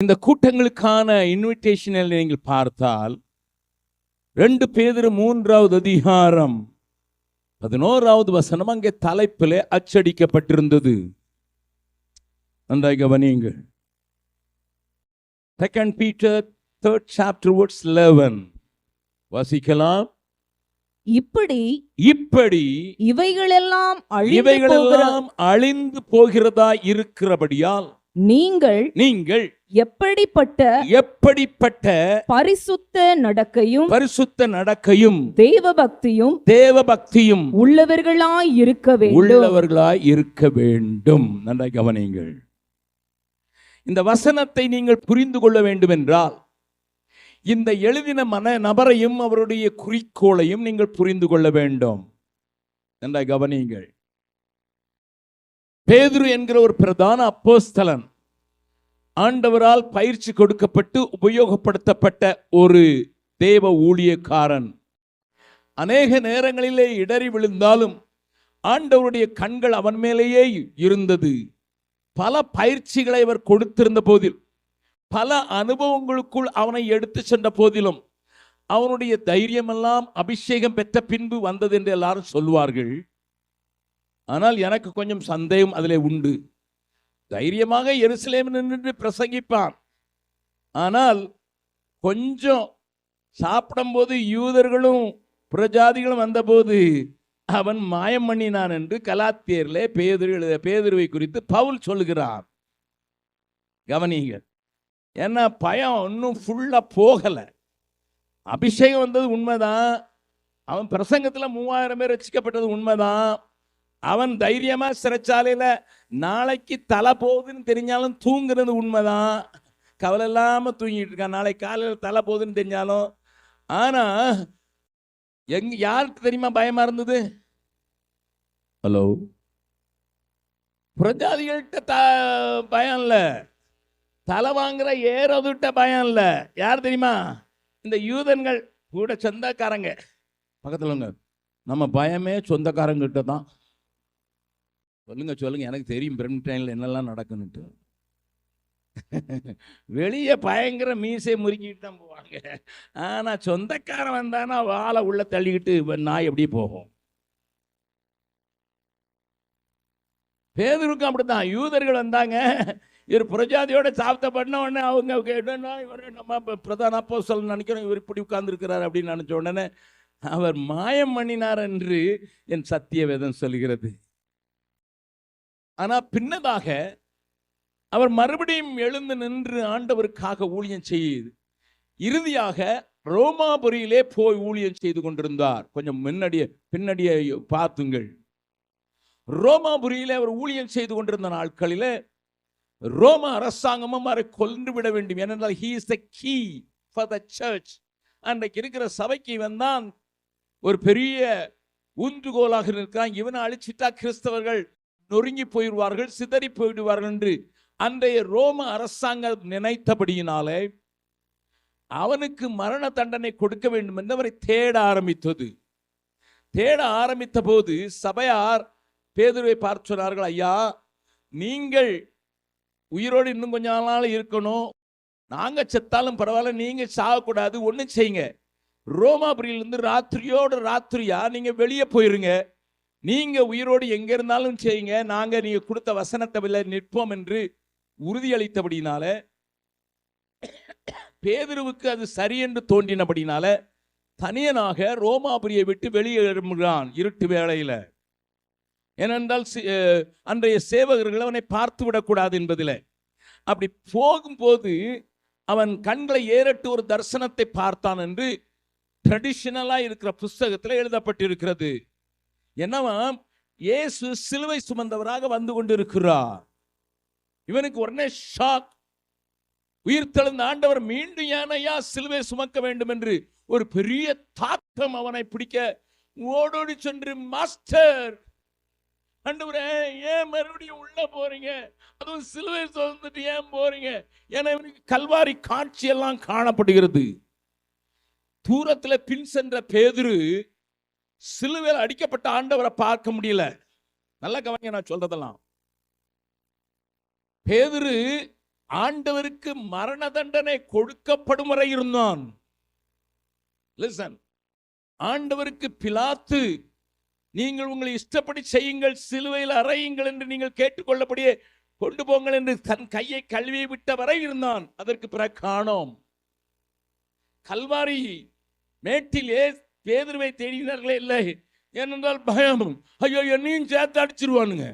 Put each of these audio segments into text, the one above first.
இந்த கூட்டங்களுக்கான இன்விடேஷனில் நீங்கள் பார்த்தால் 2 பேதுரு 3வது அதிகாரம் 11வது வசனம் அங்கே தலைப்பிலே அச்சடிக்கப்பட்டிருந்தது. நன்றாய் கவனியுங்கள். 2 Peter 3rd chapter verse 11 வாசிக்கலாம். இப்படி இவைகளெல்லாம் அழிந்து போகிறதா இருக்கிறபடியால் நீங்கள் எப்படிப்பட்ட பரிசுத்த நடக்கையும் தேவபக்தியும் உள்ளவர்களாய் இருக்க வேண்டும். நன்றாய் கவனியுங்கள். இந்த வசனத்தை நீங்கள் புரிந்து கொள்ள வேண்டும் என்றால் இந்த எழுதின நபரையும் அவருடைய குறிக்கோளையும் நீங்கள் புரிந்து கொள்ள வேண்டும். நன்றாய் கவனியுங்கள். பேதுரு என்கிற ஒரு பிரதான அப்போஸ்தலன், ஆண்டவரால் பயிற்சி கொடுக்கப்பட்டு உபயோகப்படுத்தப்பட்ட ஒரு தேவ ஊழியக்காரன். அநேக நேரங்களிலே இடறி விழுந்தாலும் ஆண்டவருடைய கண்கள் அவன் மேலேயே இருந்தது. பல பயிற்சிகளை அவர் கொடுத்திருந்த போதில், பல அனுபவங்களுக்குள் அவனை எடுத்து சென்ற போதிலும் அவனுடைய தைரியமெல்லாம் அபிஷேகம் பெற்ற பின்பு வந்தது என்று எல்லாரும் சொல்வார்கள். ஆனால் எனக்கு கொஞ்சம் சந்தேகம் அதிலே உண்டு. தைரியமாக எருசலேமில் நின்று பிரசங்கிப்பான். ஆனால் கொஞ்சம் சாப்பிடும் போது யூதர்களும் புறஜாதிகளும் வந்தபோது அவன் மாயம் பண்ணினான் என்று கலாத்தியர்லே பேதுருவை குறித்து பவுல் சொல்லுகிறார். கவனிங்கள். ஏன்னா பயம் இன்னும் ஃபுல்லா போகல. அபிஷேகம் வந்தது உண்மைதான். அவன் பிரசங்கத்தில் 3000 பேர் ரட்சிக்கப்பட்டது உண்மைதான். அவன் தைரியமா சிறைச்சாலையில நாளைக்கு தலை போகுதுன்னு தெரிஞ்சாலும் தூங்குறது உண்மைதான். கவலை இல்லாம தூங்கிட்டு இருக்கான். நாளைக்கு காலையில் தலை போகுதுன்னு தெரிஞ்சாலும். ஆனா யாருக்கு தெரியுமா பயமா இருந்தது? ஹலோ, புறஜாதிகள்கிட்ட பயம் இல்ல, தலை வாங்குற ஏறதுட்ட பயம் இல்ல. யார் தெரியுமா? இந்த யூதன்கள் கூட சொந்தக்காரங்க. பக்கத்துல நம்ம பயமே சொந்தக்காரங்கிட்ட தான். சொல்லுங்க, எனக்கு தெரியும் பிரமிட்டைனில் என்னெல்லாம் நடக்குன்னுட்டு. வெளியே பயங்கர மீசை முறுக்கிட்டு தான் போவாங்க. ஆனா சொந்தக்காரன் வந்தானா வாழை உள்ள தள்ளிக்கிட்டு நாய் எப்படி போகும். பேதுருக்கும் அப்படித்தான். யூதர்கள் வந்தாங்க, இவர் புறஜாதியோட சாப்பிட்ட பண்ண உடனே அவங்க கேட்டோன்னா இவர் நம்ம பிரதான அப்போஸ்தலன் நினைக்கிறோம், இவர் இப்படி உட்கார்ந்துருக்கிறார் அப்படின்னு நினைச்ச உடனே அவர் மாயம் பண்ணினார் என்று என் சத்திய வேதம் சொல்கிறது. ஆனா பின்னதாக அவர் மறுபடியும் எழுந்து நின்று ஆண்டவருக்காக ஊழியம் செய்து இறுதியாக ரோமாபுரியிலே போய் ஊழியம் செய்து கொண்டிருந்தார். கொஞ்சம் பின்னடியே பார்த்துங்கள். ரோமாபுரியிலே அவர் ஊழியம் செய்து கொண்டிருந்த நாட்களிலே ரோம அரசாங்கமும் அவரை கொன்று விட வேண்டும். ஏனென்றால் he is the key for the church. அன்றைக்கு இருக்கிற சபைக்கு வந்தான் ஒரு பெரிய ஊன்றுகோலாக இருக்கிறான். இவனை அழிச்சிட்டா கிறிஸ்தவர்கள் நொறுங்கி போயிடுவார்கள், சிதறி போயிடுவார்கள் என்று அன்றைய ரோம அரசாங்கம் நினைத்தபடியினாலே அவனுக்கு மரண தண்டனை கொடுக்க வேண்டும் என்று அவரை தேட ஆரம்பித்த போது சபையார் பேதுருவை பார்த்து சொன்னார்கள், ஐயா, நீங்கள் உயிரோடு இன்னும் கொஞ்ச நாள் இருக்கணும், நாங்க செத்தாலும் பரவாயில்ல, நீங்க சாகக்கூடாது. ஒண்ணு செய்யுங்க, ரோமாபுரியிலிருந்து ராத்திரியா நீங்க வெளியே போயிருங்க, நீங்க உயிரோடு எங்க இருந்தாலும் செய்யுங்க, நாங்க நீங்க கொடுத்த வசனத்தை நிற்போம் என்று உறுதியளித்தபடினால பேதுருவுக்கு அது சரி என்று தோன்றினபடினால தனியனாக ரோமாபுரியை விட்டு வெளியேறுகிறான் இருட்டு வேளையில. ஏனென்றால் அன்றைய சேவகர்கள் அவனை பார்த்து விடக்கூடாது என்பதில். அப்படி போகும்போது அவன் கண்களை ஏறட்டு ஒரு தரிசனத்தை பார்த்தான் என்று ட்ரெடிஷனலா இருக்கிற புஸ்தகத்தில் எழுதப்பட்டிருக்கிறது. என்னவா, இயேசு சிலுவை சுமந்தவராக வந்து கொண்டிருக்கிறார். இவனுக்கு உடனே ஷாக். உயிர்த்தெழுந்த ஆண்டவர் மீண்டும் ஏனையா சிலுவை சுமக்க வேண்டும் என்று ஒரு பெரிய தாக்கம் அவனை பிடிக்க ஓடோடி சென்று, மாஸ்டர், ஆண்டவரே, ஏன் மறுபடியும் உள்ள போறீங்க? அதுவும் சிலுவை சுமந்துட்டு ஏன் போறீங்க? ஏன்னா இவனுக்கு கல்வாரி காட்சி எல்லாம் காணப்படுகிறது. தூரத்துல பின் சென்ற பேதுரு சிலுவையில் அடிக்கப்பட்ட ஆண்டவரை பார்க்க முடியல. நல்லா கவனிங்க நான் சொல்றதெல்லாம். பேதுரு ஆண்டவருக்கு மரண தண்டனை கொடுக்கப்படும் வரை இருந்தான். லிசன், ஆண்டவருக்கு பிலாத்து நீங்கள் உங்களை இஷ்டப்படி செய்யுங்கள், சிலுவையில் அறையுங்கள் என்று நீங்கள் கேட்டுக்கொள்ளபடியே கொண்டு போங்கள் என்று தன் கையை கழுவி விட்ட வரை இருந்தான். அதற்கு பிறகு காணோம். கல்வாரி மேட்டிலே பேதுருவை தேடினார்களே இல்லை, ஏனென்றால் பயம், ஐயோ என்னையும் சேர்த்து அடிச்சிருவானுங்க.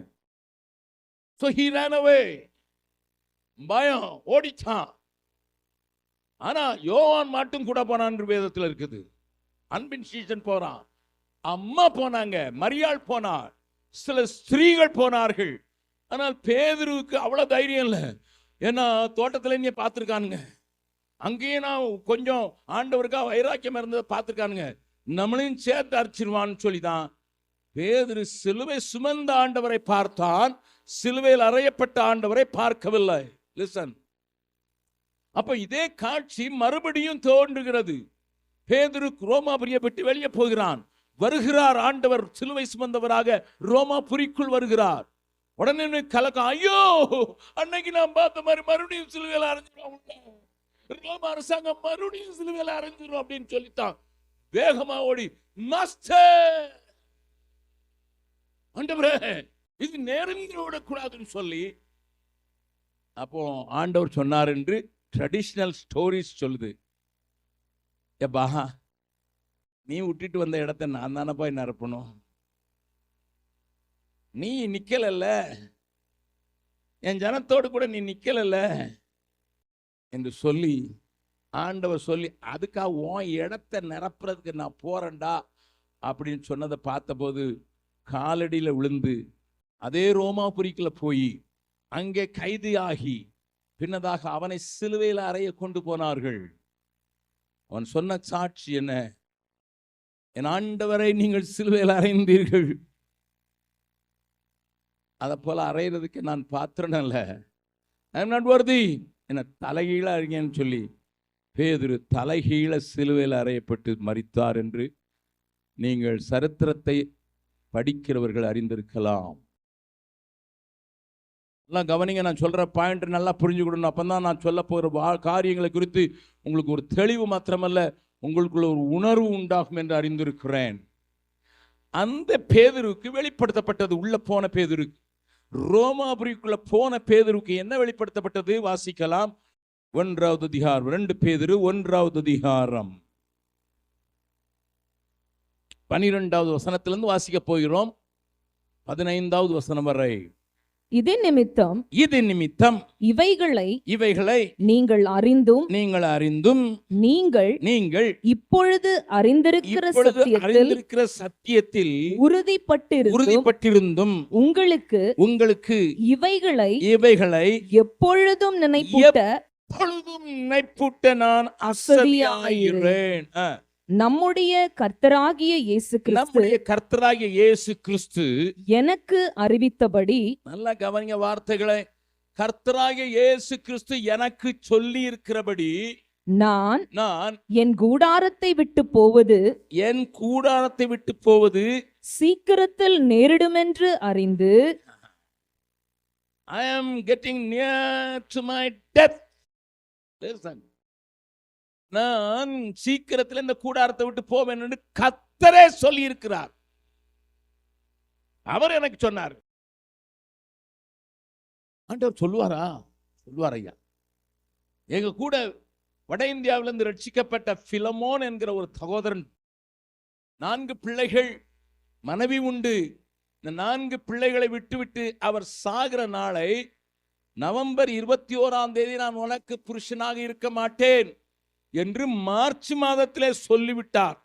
So he ran away. பயம், ஓடிச்சான். ஆனா யோவான் மட்டும் கூட போனான் வேதத்தில் இருக்குது. அன்பின் சீசன் போறான், அம்மா போனாங்க, மரியாள் போனார், சில ஸ்திரீகள் போனார்கள். ஆனால் பேதுருவுக்கு அவ்வளவு தைரியம் இல்லை. ஏன்னா தோட்டத்தில் நீ பார்த்துருக்கானுங்க, அங்கேயே நான் கொஞ்சம் ஆண்டவருக்காக வைராக்கியம் இருந்ததை பார்த்துருக்கானுங்க, நம்மளையும் சேர்த்து அரைச்சிருவான்னு சொல்லிதான் பேதுரு சிலுவை சுமந்த ஆண்டவரை பார்த்தான், சிலுவையில் அறையப்பட்ட ஆண்டவரை பார்க்கவில்லை. லிசன், அப்ப இதே காட்சி மறுபடியும் தோன்றுகிறது. பேதுரு ரோமாபுரியை விட்டு வெளியே போகிறான். வருகிறார் ஆண்டவர் சிலுவை சுமந்தவராக ரோமாபுரிக்குள் வருகிறார். உடனே கலக்கம், ஐயோ அன்னைக்கு நான் பார்த்த மாதிரி மறுபடியும் சிலுவையில் அரைஞ்சிரும், ரோம அரசாங்கம் மறுபடியும் சிலுவையில் அரைஞ்சிரும் அப்படின்னு சொல்லித்தான் வேகமா ஓடி, மாஸ்டர் ஆண்டவரே இது நேரங்கள் விடக்கூடாதுன்னு சொல்லி, அப்போ ஆண்டவர் சொன்னார் என்று ட்ரெடிஷனல் ஸ்டோரிஸ் சொல்லுது. எப்பா நீ விட்டுட்டு வந்த இடத்த நான் தானப்பா நிரப்பணும், நீ நிக்கல, என் ஜனத்தோடு கூட நீ நிக்கல என்று சொல்லி ஆண்டவர் சொல்லி, அதுக்காக உன் இடத்தை நிரப்புறதுக்கு நான் போறேன்டா அப்படின்னு சொன்னதை பார்த்தபோது காலடியில் விழுந்து அதே ரோமாபுரிக்குள்ள போய் அங்கே கைதியாகி பின்னதாக அவனை சிலுவையில் அறைய கொண்டு போனார்கள். அவன் சொன்ன சாட்சி என்ன? என் ஆண்டவரை நீங்கள் சிலுவையில் அறைந்தீர்கள், அதை போல அறையிறதுக்கு நான் பாத்திரன் அல்ல, ஐ எம் நாட் வர்தி, என்ன தலைகீழ அறிங்கன்னு சொல்லி பேதுரு தலைகீழ சிலுவையில் அறையப்பட்டு மரித்தார் என்று நீங்கள் சரித்திரத்தை படிக்கிறவர்கள் அறிந்திருக்கலாம். எல்லாம் கவனிங்க, நான் சொல்ற பாயிண்ட் நல்லா புரிஞ்சுக்கணும். அப்பதான் நான் சொல்ல போகிற காரியங்களை குறித்து உங்களுக்கு ஒரு தெளிவு மாத்திரமல்ல, உங்களுக்குள்ள ஒரு உணர்வு உண்டாகும் என்று அறிந்திருக்கிறேன். அந்த பேதுருக்கு வெளிப்படுத்தப்பட்டது, உள்ள போன பேதுருக்கு, ரோமாபுரிக்குள்ள போன பேதுருக்கு என்ன வெளிப்படுத்தப்பட்டது? வாசிக்கலாம். 1வது அதிகாரம், 2 பேதுரு 1வது அதிகாரம் 12வது வசனத்திலிருந்து வாசிக்க போகிறோம் 15வது வசனம் வரை. இது நிமித்தம் இவைகளை நீங்கள் அறிந்தும் நீங்கள் இப்பொழுது அறிந்திருக்கிற சத்தியத்தில் உறுதிப்பட்டிருந்தும் உங்களுக்கு இவைகளை எப்பொழுதும் நினைப்பூட்ட நான் அசதியாகிறேன். நம்முடைய கர்த்தராகிய இயேசு கிறிஸ்து எனக்கு அறிவித்தபடி, நல்லா கவனிங்க வார்த்தைகளை, கர்த்தராகிய இயேசு கிறிஸ்து எனக்கு சொல்லி இருக்கிறபடி நான் என் கூடாரத்தை விட்டு போவது சீக்கிரத்தில் நேரிடுமென்று அறிந்து, I am getting near to my death. Listen, நான் சீக்கிரத்தில் இந்த கூடாரத்தை விட்டு போவேன் என்று கர்த்தரே சொல்லி இருக்கிறார். அவர் எனக்கு சொன்னார். ஆண்டவர் சொல்லுவார் ஐயா. எங்க கூட வட இந்தியாவிலிருந்து ரட்சிக்கப்பட்ட பிலமோன் என்கிற ஒரு சகோதரன், 4 பிள்ளைகள், மனைவி உண்டு. இந்த 4 பிள்ளைகளை விட்டுவிட்டு அவர் சாகிற நாளை நவம்பர் 21ஆம் தேதி நான் உனக்கு புருஷனாக இருக்க மாட்டேன் என்று மார்ச் மாதத்திலே சொல்லிவிட்டார்.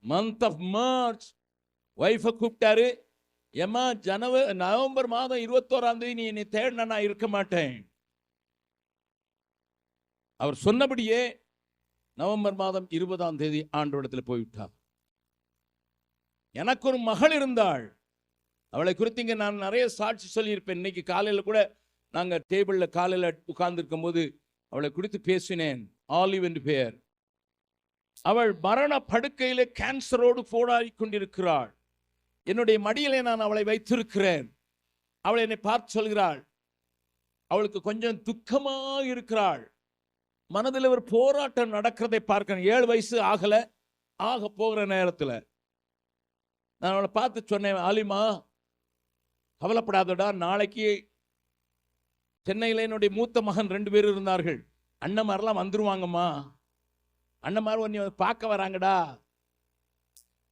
மந்த் ஆஃப் மார்ச் வைஃபை கூப்பிட்டாரு, ஏமா நவம்பர் மாதம் 21ஆம் தேதி நீ என்னை தேடினா நான் இருக்க மாட்டேன். அவர் சொன்னபடியே நவம்பர் மாதம் 20ஆம் தேதி ஆண்டவரிடத்தில் போய்விட்டார். எனக்கு ஒரு மகள் இருந்தாள். அவளை குறித்து இங்க நான் நிறைய சாட்சி சொல்லியிருப்பேன். இன்னைக்கு காலையில கூட நாங்க டேபிள்ல காலையில உட்கார்ந்து இருக்கும் போது அவளை குறித்து பேசினேன். ஆலிவ் என்று பெயர். அவள் மரண படுக்கையிலே கேன்சரோடு போராடி கொண்டிருக்கிறாள். என்னுடைய மடியிலே நான் அவளை வைத்திருக்கிறேன். அவள் என்னை பார்த்து சொல்கிறாள், அவளுக்கு கொஞ்சம் துக்கமா இருக்கிறாள். மனதில் ஒரு போராட்டம் நடக்கிறதை பார்க்கணும். 7 வயசு ஆக போகிற நேரத்தில் நான் அவளை பார்த்து சொன்னேன், ஆலிமா கவலைப்படாதடா, நாளைக்கு சென்னையில் என்னுடைய மூத்த மகன் 2 பேர் இருந்தார்கள். அண்ணன்மாரெல்லாம் வந்துருவாங்கம்மா, அண்ணன்மார் நீ பார்க்க வராங்கடா.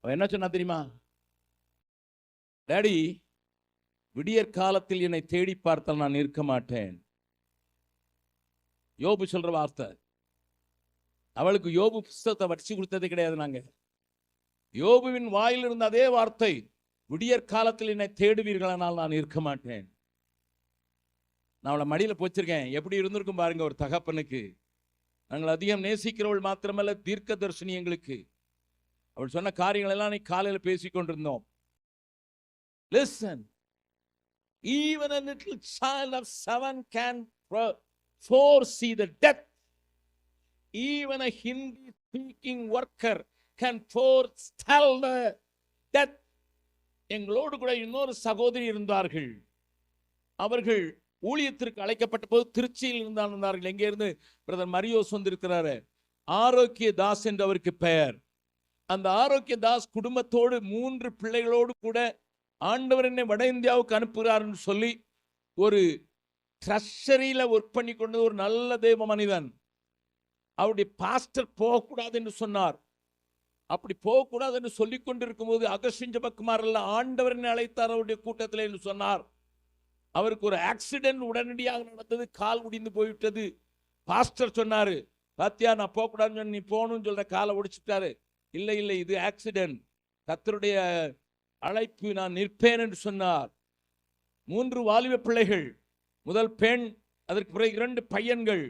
அவன் என்ன சொன்னா தெரியுமா? டாடி, விடியற் காலத்தில் என்னை தேடி பார்த்தால் நான் இருக்க மாட்டேன். யோபு சொல்ற வார்த்தை. அவளுக்கு யோபு புஸ்தகத்தை வச்சு கொடுத்ததே கிடையாது. நாங்க யோபுவின் வாயில் இருந்த அதே வார்த்தை, விடியற் காலத்தில் என்னை தேடுவீர்களானால் நான் இருக்க மாட்டேன். நான் அவளை மடியில போச்சிருக்கேன். எப்படி இருந்திருக்கும் பாருங்க ஒரு தகப்பனுக்கு. நாங்கள் அதிகம் நேசிக்கிறவள் மாத்திரமல்ல, தீர்க்க தரிசனி எங்களுக்கு. அவள் சொன்ன காரியங்கள் எல்லாம் நீ காலையில் பேசிக் கொண்டிருந்தோம். Listen, even a little child of 7 can foresee the death. Even a Hindi speaking worker can foretell the death. எங்களோடு கூட இன்னொரு சகோதரி இருந்தார்கள். அவர்கள் ஊழியத்திற்கு அழைக்கப்பட்ட போது திருச்சியில் இருந்தார்கள். எங்கே இருந்து பிரதர் மரியோஸ் வந்திருக்கிறாரு. ஆரோக்கிய தாஸ் என்று அவருக்கு பெயர். அந்த ஆரோக்கிய தாஸ் குடும்பத்தோடு 3 பிள்ளைகளோடு கூட ஆண்டவர் என்னை வட இந்தியாவுக்கு அனுப்புகிறார் என்று சொல்லி ஒரு ட்ரெஷரியில ஒர்க் பண்ணி கொண்டு ஒரு நல்ல தேவ மனிதன். அவருடைய பாஸ்டர் போகக்கூடாது என்று சொன்னார். அப்படி போகக்கூடாது என்று சொல்லிக் கொண்டிருக்கும் போது அகஸ்டின் ஜெபக்குமார் ஆண்டவர் என்னை அழைத்தார் அவருடைய கூட்டத்தில் என்று சொன்னார். அவருக்கு ஒரு ஆக்சிடென்ட் உடனடியாக நடந்தது. கால் உடைந்து போய்விட்டது. பாஸ்டர் சொன்னாரு, பாத்தியா நான் போகக்கூடாதுன்னு சொன்ன, நீ போகணும்னு சொல்ற, காலை ஒடிச்சுட்டாரு. இல்லை இல்லை, இது ஆக்சிடென்ட், கர்த்தருடைய அழைப்பு, நான் நிற்பேன் என்று சொன்னார். 3 வாலிப பிள்ளைகள், முதல் பெண், அதற்கு பிறகு 2 பையன்கள்,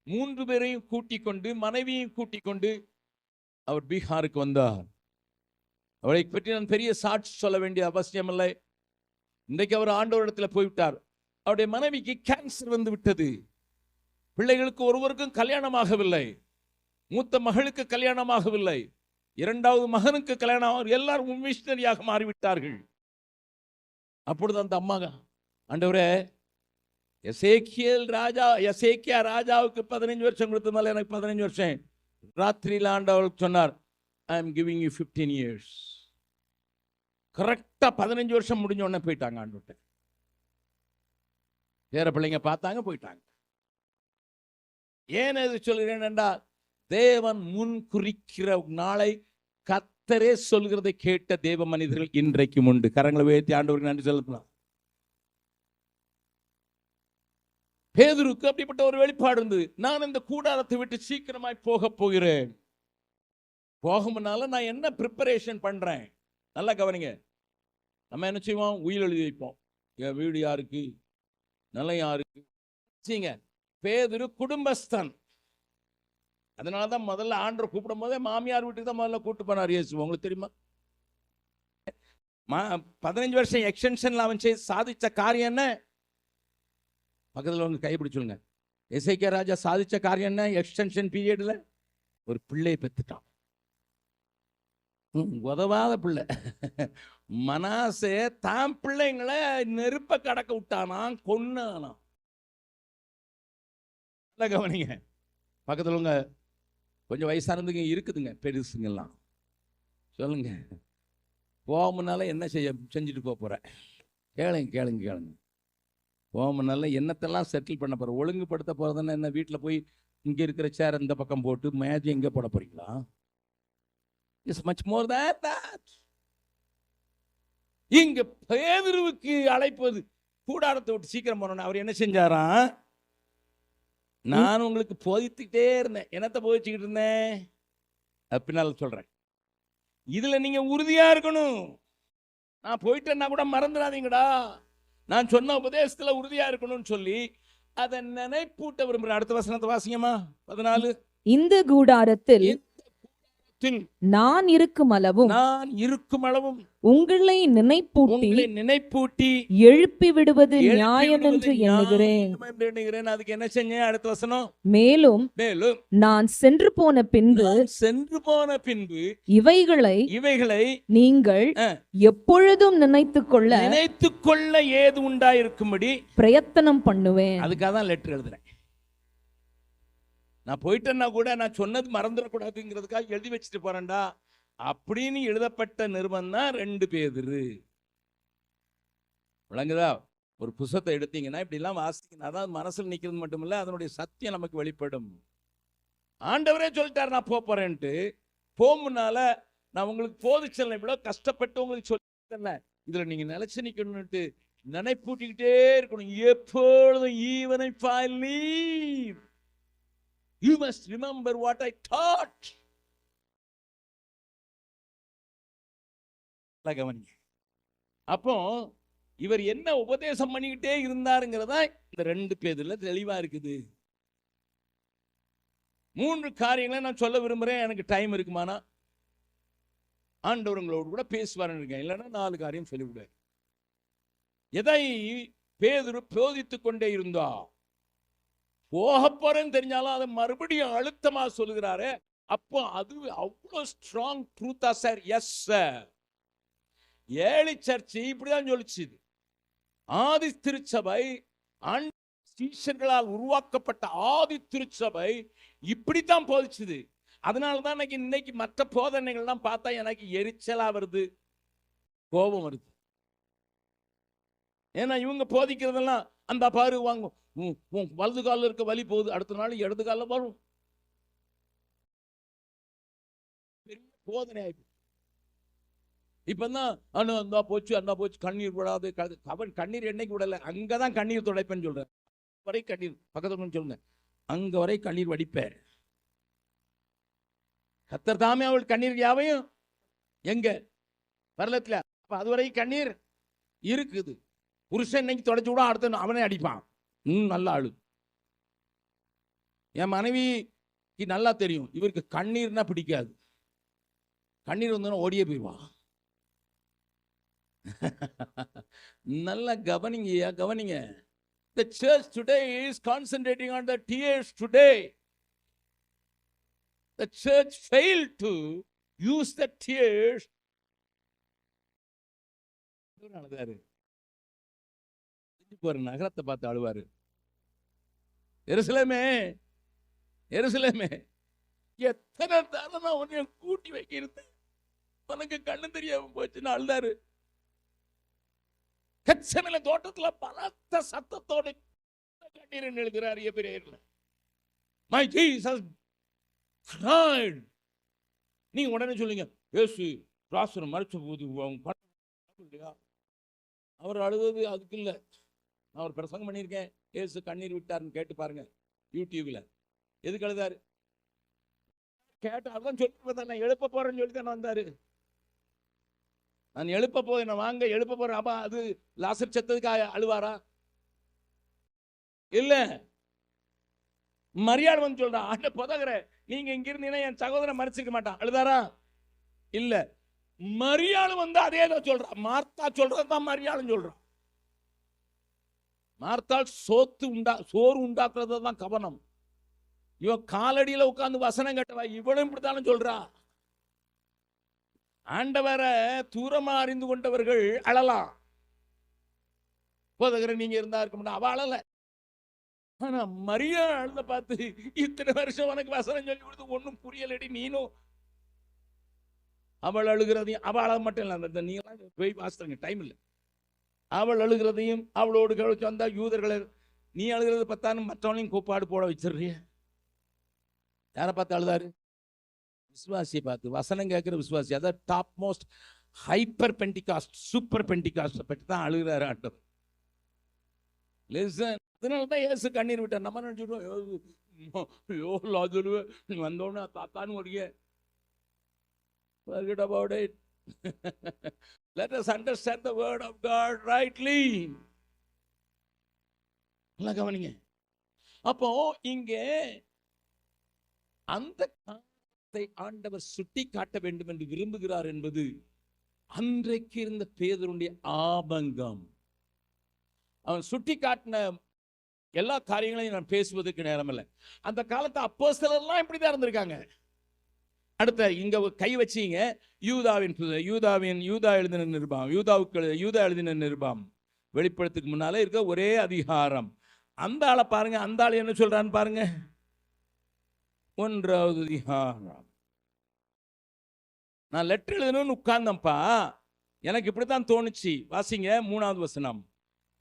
3 பேரையும் கூட்டிக் கொண்டு மனைவியையும் கூட்டிக் கொண்டு அவர் பீகாருக்கு வந்தார். அவரை பற்றி நான் பெரிய சாட்சி சொல்ல வேண்டிய அவசியம் இல்லை. இன்றைக்கு அவர் ஆண்டவரிடத்தில் போய்விட்டார். அவருடைய மனைவிக்கு கேன்சர் வந்து விட்டது. பிள்ளைகளுக்கு ஒருவருக்கும் கல்யாணமாகவில்லை. மூத்த மகளுக்கு கல்யாணமாகவில்லை. 2வது மகனுக்கு கல்யாணம். எல்லாரும் மிஷனரியாக மாறிவிட்டார்கள். அப்பொழுது அந்த அம்மா, ஆண்டவரே, எசேக்கியா ராஜாவுக்கு 15 வருஷம் கொடுத்ததுனால எனக்கு 15 வருஷம். ராத்திரியில் ஆண்டவருக்கு சொன்னார், I am giving you 15 years. கரெக்டா 15 வருஷம் முடிஞ்ச உடனே போயிட்டாங்க ஆண்டவர்கிட்ட. பேர பிள்ளைங்க பார்த்தாங்க, போயிட்டாங்க. ஏன் இது சொல்கிறேன் என்றால், தேவன் முன் குறிக்கிற நாளை கர்த்தரே சொல்கிறதை கேட்ட தேவ மனிதர்கள் இன்றைக்கும் உண்டு. கரங்களை உயர்த்தி ஆண்டவருக்கு நன்றி செலுத்தலாம். பேதுருக்கு அப்படிப்பட்ட ஒரு வெளிப்பாடு இருந்தது. நான் இந்த கூடாரத்தை விட்டு சீக்கிரமாய் போக போகிறேன். போகும்னால நான் என்ன ப்ரிப்பரேஷன் பண்றேன்? நல்லா கவனிங்க. நம்ம என்ன செய்வோம்? உயில் எழுதி வைப்போம். என் வீடு யாருக்கு, நிலம் யாருக்கு. பேதுரு குடும்பஸ்தன். அதனாலதான் முதல்ல ஆண்டவர் கூப்பிடும் போதே மாமியார் வீட்டுக்கு தான் முதல்ல கூட்டு போனார் இயேசு. உங்களுக்கு தெரியுமா? 15 வருஷம் எக்ஸ்டென்ஷன்ல அவன் சாதிச்ச காரியம் என்ன? பக்கத்தில் வந்து கைப்பிடிச்சுங்க. எசேக்கியா ராஜா சாதிச்ச காரியம் என்ன? எக்ஸ்டென்ஷன் பீரியட்ல ஒரு பிள்ளையை பெற்றுட்டான். உதவாத பிள்ளை. மனாசே தான் பிள்ளைங்களை நெருப்ப கடக்க விட்டானாம், கொன்னானாம். கவனிங்க. பக்கத்தில் உங்க கொஞ்சம் வயசானதுங்க இருக்குதுங்க, பெருசுங்கெல்லாம். சொல்லுங்க, போமுன்னால என்ன செஞ்சுட்டு போற? கேளுங்க. போமுன்னால என்னத்தெல்லாம் செட்டில் பண்ண போற? ஒழுங்குபடுத்த போறதுன்னா என்ன? வீட்டில் போய் இங்க இருக்கிற சேர் இந்த பக்கம் போட்டு மேஜை எங்க போட போறீங்களா? It's much more than that. இங்க பேதுருவுக்கு அழைப்பது, கூடாரத்தை விட்டு சீக்கிரம் போனோம். அவர் என்ன செஞ்சாராம்? நான் உங்களுக்கு போதித்துக்கிட்டே இருந்தேன். என்னத்தை போதிச்சுக்கிட்டு இருந்தேன்? பின்னால சொல்றேன். இதுல நீங்க உறுதியா இருக்கணும். நான் போயிட்டேன்னா கூட மறந்துடாதீங்கடா, நான் சொன்ன உபதேசத்துல உறுதியா இருக்கணும்னு சொல்லி அதை நினைப்பூட்ட விரும்புறேன். அடுத்த வசனத்தை வாசிங்கம்மா. 14. இந்த கூடாரத்தில் இடத்தில் நான் இருக்கும் அளவும் நான் இருக்கும் அளவும் உங்களை நினைப்பூட்டி உங்களை நினைப்பூட்டி எழுப்பி விடுவது எழுப்பி நியாயம் விடுவது என்று எண்ணுகிறேன். நியாயம் என்று எண்ணுகிறேன். அதுக்கு என்ன செஞ்சேன்? அடுத்த வசனம். மேலும் மேலும் நான் சென்று போன பின்பு நான் சென்று போன பின்பு இவைகளை நீங்கள் ஆ. எப்பொழுதும் நினைத்துக் கொள்ள நினைத்துக் கொள்ள ஏது உண்டாயிருக்கும்படி பிரயத்தனம் பண்ணுவேன். அதுக்காக தான் லெட்டர் எழுதுறேன். நான் போயிட்டேன்னா கூட நான் சொன்னது மறந்துடக்கூடாதுங்கிறதுக்காக எழுதி வச்சுட்டு போறேன்டா அப்படின்னு எழுதப்பட்ட நிருபம் தான் 2 பேதுரு. விளங்குதா? ஒரு புத்தகத்தை எடுத்தீங்கன்னா இப்படிலாம் வாசிக்கணும். அதான் மனசில் நிற்கிறது மட்டுமில்ல, அதனுடைய சத்தியம் நமக்கு வெளிப்படும். ஆண்டவரே சொல்லிட்டார் நான் போறேன்ட்டு. முன்னால நான் உங்களுக்கு போதிச்சல இவ்வளவு கஷ்டப்பட்டு உங்களுக்கு சொல்லிட்டேன், இதுல நீங்க நிலைச்சு நிக்கணும்னுட்டு நினைப்பூட்டிக்கிட்டே இருக்கணும் எப்பொழுதும். even if I leave you must remember what I taught. கவனிங்க. அப்போ இவர் என்ன உபதேசம் பண்ணிக்கிட்டே இருந்தாருங்கிறதா இந்த 2 பேதுல தெளிவா இருக்குது. 3 காரியங்களை நான் சொல்ல விரும்புறேன். எனக்கு டைம் இருக்குமானா ஆண்டவர்களோடு கூட பேசுவாருன்னு இருக்கேன். இல்லைன்னா 4 காரியம் சொல்லிவிடுவார். எதை பேதுரு போதித்துக் கொண்டே இருந்தா, போக போறேன்னு தெரிஞ்சாலும் அதை மறுபடியும் அழுத்தமா சொல்லுகிறாரு. அப்போ அது அவ்வளவு ஸ்ட்ராங் ட்ரூத்தா சார்? Yes sir. ஏழி சர்ச்சு இப்படிதான் சொல்லிச்சு. ஆதி திருச்சபை சீஷர்களால் உருவாக்கப்பட்ட ஆதி திருச்சபை இப்படித்தான் போதிச்சுது. அதனாலதான் இன்னைக்கு மற்ற போதனைகள்லாம் பார்த்தா எனக்கு எரிச்சலா வருது, கோபம் வருது. ஏன்னா இவங்க போதிக்கிறதெல்லாம் அந்த பாரு வாங்கும், வலது காலில் இருக்க வலி போகுது, அடுத்த நாள் இடது காலில் வரும். பெரிய போதனை ஆயிடுச்சு. இப்பதான் அண்ணா போச்சு அண்ணா போச்சு, கண்ணீர் விடாது. அவன் கண்ணீர் என்னைக்கு விடல, அங்கதான் கண்ணீர் துடைப்பேன்னு சொல்றேன். வரை கண்ணீர் பக்கத்துல சொல்லுங்க, அங்க வரை கண்ணீர் வடிப்பேன். கர்த்தர் தாமே அவள் கண்ணீர் யாவையும் எங்க பரலத்துல. அப்ப அதுவரை கண்ணீர் இருக்குது. புருஷன் இன்னைக்கு தொடச்சு விட அடுத்த அவனே அடிப்பான். நல்ல ஆளு. என் மனைவிக்கு நல்லா தெரியும் இவருக்கு கண்ணீர்னா பிடிக்காது. கண்ணீர் வந்தோன்னா ஓடியே போயிடுவான். நல்லா கவனிங்க கவனிங்க. The church today is concentrating on the tears today. The church failed to use the tears. ஒரு நகரத்தை பார்த்து அழுவாரு. எருசலேமே எருசலேமே, எத்தனை தரம் நான் உன்னை கூட்டி வைக்கிறது, உனக்கு கண்ணு தெரியாம போச்சுன்னு அழுதாரு. கெத்செமனே தோட்டத்துல பலத்த சத்தத்தோடு கண்ணீர் எழுதுறார் எபிரேயர்ல. My Jesus cried. நீங்க உடனே சொல்லுங்க, இயேசு ராசனை மறைச்ச போது அவர் அழுதது அதுக்கு இல்ல. நான் ஒரு பிரசங்கம் பண்ணியிருக்கேன், இயேசு கண்ணீர் விட்டாருன்னு கேட்டு பாருங்க யூடியூப்ல. எதுக்கு அழுதாரு கேட்டாதான் சொல்லிட்டு நான் எழுப்ப போறேன்னு சொல்லி தானே வந்தாரு. நான் எழுப்ப போறேன், நான் வாங்க எழுப்ப போறேன். அப்பா அது லாசர் செத்ததுக்கு அழுவாரா? இல்ல. மரியாதை வந்து சொல்றான், ஆண்ட புதகிற நீங்க இங்க இருந்தீங்கன்னா என் சகோதரன் மறைச்சிக்க மாட்டான். அழுதாரா? இல்ல. மரியாதை வந்து அதே தான் சொல்றான். மார்த்தா சொல்றதுதான் மரியாதை சொல்றான். மார்த்தாள் சோறு உண்டாக்குறது தான் கவனம். இவன் காலடியில உட்கார்ந்து வசனம் கேட்டவா, இவளும் இப்படித்தானே சொல்றா. ஆண்டவரை தூரமா அறிந்து கொண்டவர்கள் அழலாம். போதகர நீங்க இருந்தா இருக்க முடியும், அவ அழல. ஆனா மரியா அழுத பார்த்து, இத்தனை வருஷம் உனக்கு வசனம் சொல்லி கொடுத்து ஒன்னும் புரியலடி நீனும். அவள் அழுகிறதையும், அவள் அழ மட்டும் இல்ல, நீங்களாம் போய் வாசிங்க, டைம் இல்லை. அவள் அழுகிறதையும் அவளோடு கழிச்சு வந்தா யூதர்களை, நீ அழுகிறது பார்த்தாலும் மற்றவனையும் கூப்பாடு போட வச்சிடுறிய. யாரை பார்த்து அழுதாரு? விசுவாசியை பார்த்து, வசனம் கேட்கிற விசுவாசி. அதாவது top most hyper Pentecost, super Pentecost பற்றி தான் அழுகிறாரு ஆண்டவர். அதனாலதான் இயேசு கண்ணீர் விட்டார். நம்ம நினைச்சுட்டோம் லாஜரு நீ வந்தோன்னு தாத்தான்னு ஒடிய. Forget about it. Let us understand the word of God rightly. நல்லா கவனிங்க. அப்போ இங்கே அந்த காரியத்தை ஆண்டவர் சுட்டி காட்ட வேண்டும் என்று விரும்புகிறார் என்பது அன்றைக்கு இருந்த பேதுருடைய ஆபங்கம். அவன் சுட்டி காட்டின எல்லா காரியங்களையும் நான் பேசுவதற்கு நேரம் இல்லை. அந்த காலத்து அப்போஸ்தலர்லாம் இப்படிதான் இருந்திருக்காங்க. அடுத்த இங்க கை வச்சீங்க, யூதா எழுதின நிருபம், யூதா எழுதின நிருபம், வெளிப்படுத்துக்கு முன்னாலே இருக்க ஒரே அதிகாரம். அந்த ஆளை பாருங்க, அந்த ஆள் என்ன சொல்றான்னு பாருங்க. 1வது அதிகாரம். நான் லெட்டர் எழுதணும்னு உட்கார்ந்தப்பா, எனக்கு இப்படித்தான் தோணுச்சு. வாசிங்க 3வது வசனம்.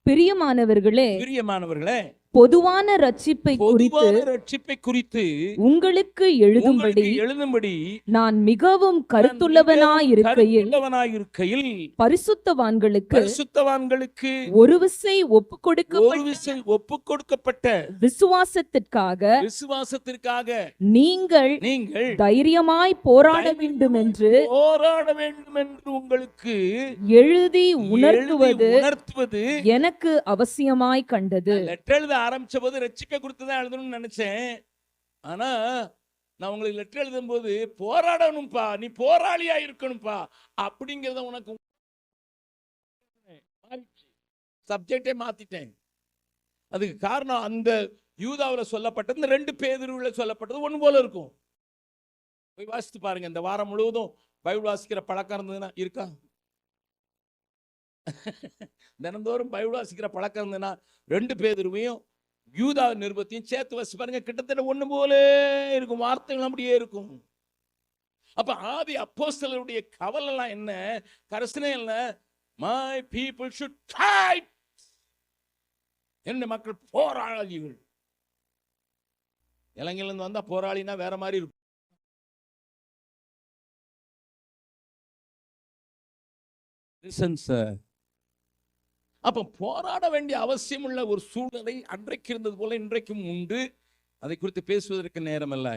பிரியமானவர்களே, பொதுவான ரட்சிப்பை குறித்து உங்களுக்கு எழுதும்படி நான் மிகவும் கருத்துள்ளவனாயிருக்கையில் பரிசுத்தவான்களுக்கு ஒரு விசை ஒப்புக்கொடுக்கப்பட்ட விசுவாசத்திற்காக நீங்கள் தைரியமாய் போராட வேண்டும் என்று உங்களுக்கு எழுதி உணர்த்துவது எனக்கு அவசியமாய் கண்டது. ஆரம்பிச்ச போது ரட்சிப்பை குறித்து தான் எழுதணும்னு நினைச்சேன். ஆனா நான் உங்களுக்கு லெட்டர் எழுதும் போது போராடணும்பா, நீ போராளியா இருக்கணும்பா அப்படிங்கிறத உனக்கு சப்ஜெக்டே மாத்திட்டேன். அதுக்கு காரணம் அந்த யூதாவில் சொல்லப்பட்டது, இந்த 2 பேதுருவில் சொல்லப்பட்டது ஒன்று போல இருக்கும். போய் வாசித்து பாருங்க. இந்த வாரம் முழுவதும் பைபிள் வாசிக்கிற பழக்கம் இருந்ததுன்னா இருக்கா? தினந்தோறும் பைபிள் வாசிக்கிற பழக்கம் இருந்ததுன்னா 2 பேதுருவையும் யூதா நிருபத்தையும் சேர்த்து வச்சு பாருங்க, கிட்டத்தட்ட ஒண்ணு போல இருக்கும், வார்த்தைகள் அப்படியே இருக்கும். அப்ப ஆதி அப்போஸ்தலருடைய கவலை எல்லாம் என்ன? கரசனே இல்ல, my people should fight. என்ன மக்கள் போராளிகள். இலங்கையில இருந்து வந்தா போராளினா வேற மாதிரி இருக்கும். Listen sir. அப்ப போராட வேண்டிய அவசியம் உள்ள ஒரு சூழ்நிலை அன்றைக்கு இருந்தது போல இன்றைக்கும் உண்டு. அதை குறித்து பேசுவதற்கு நேரம் அல்ல.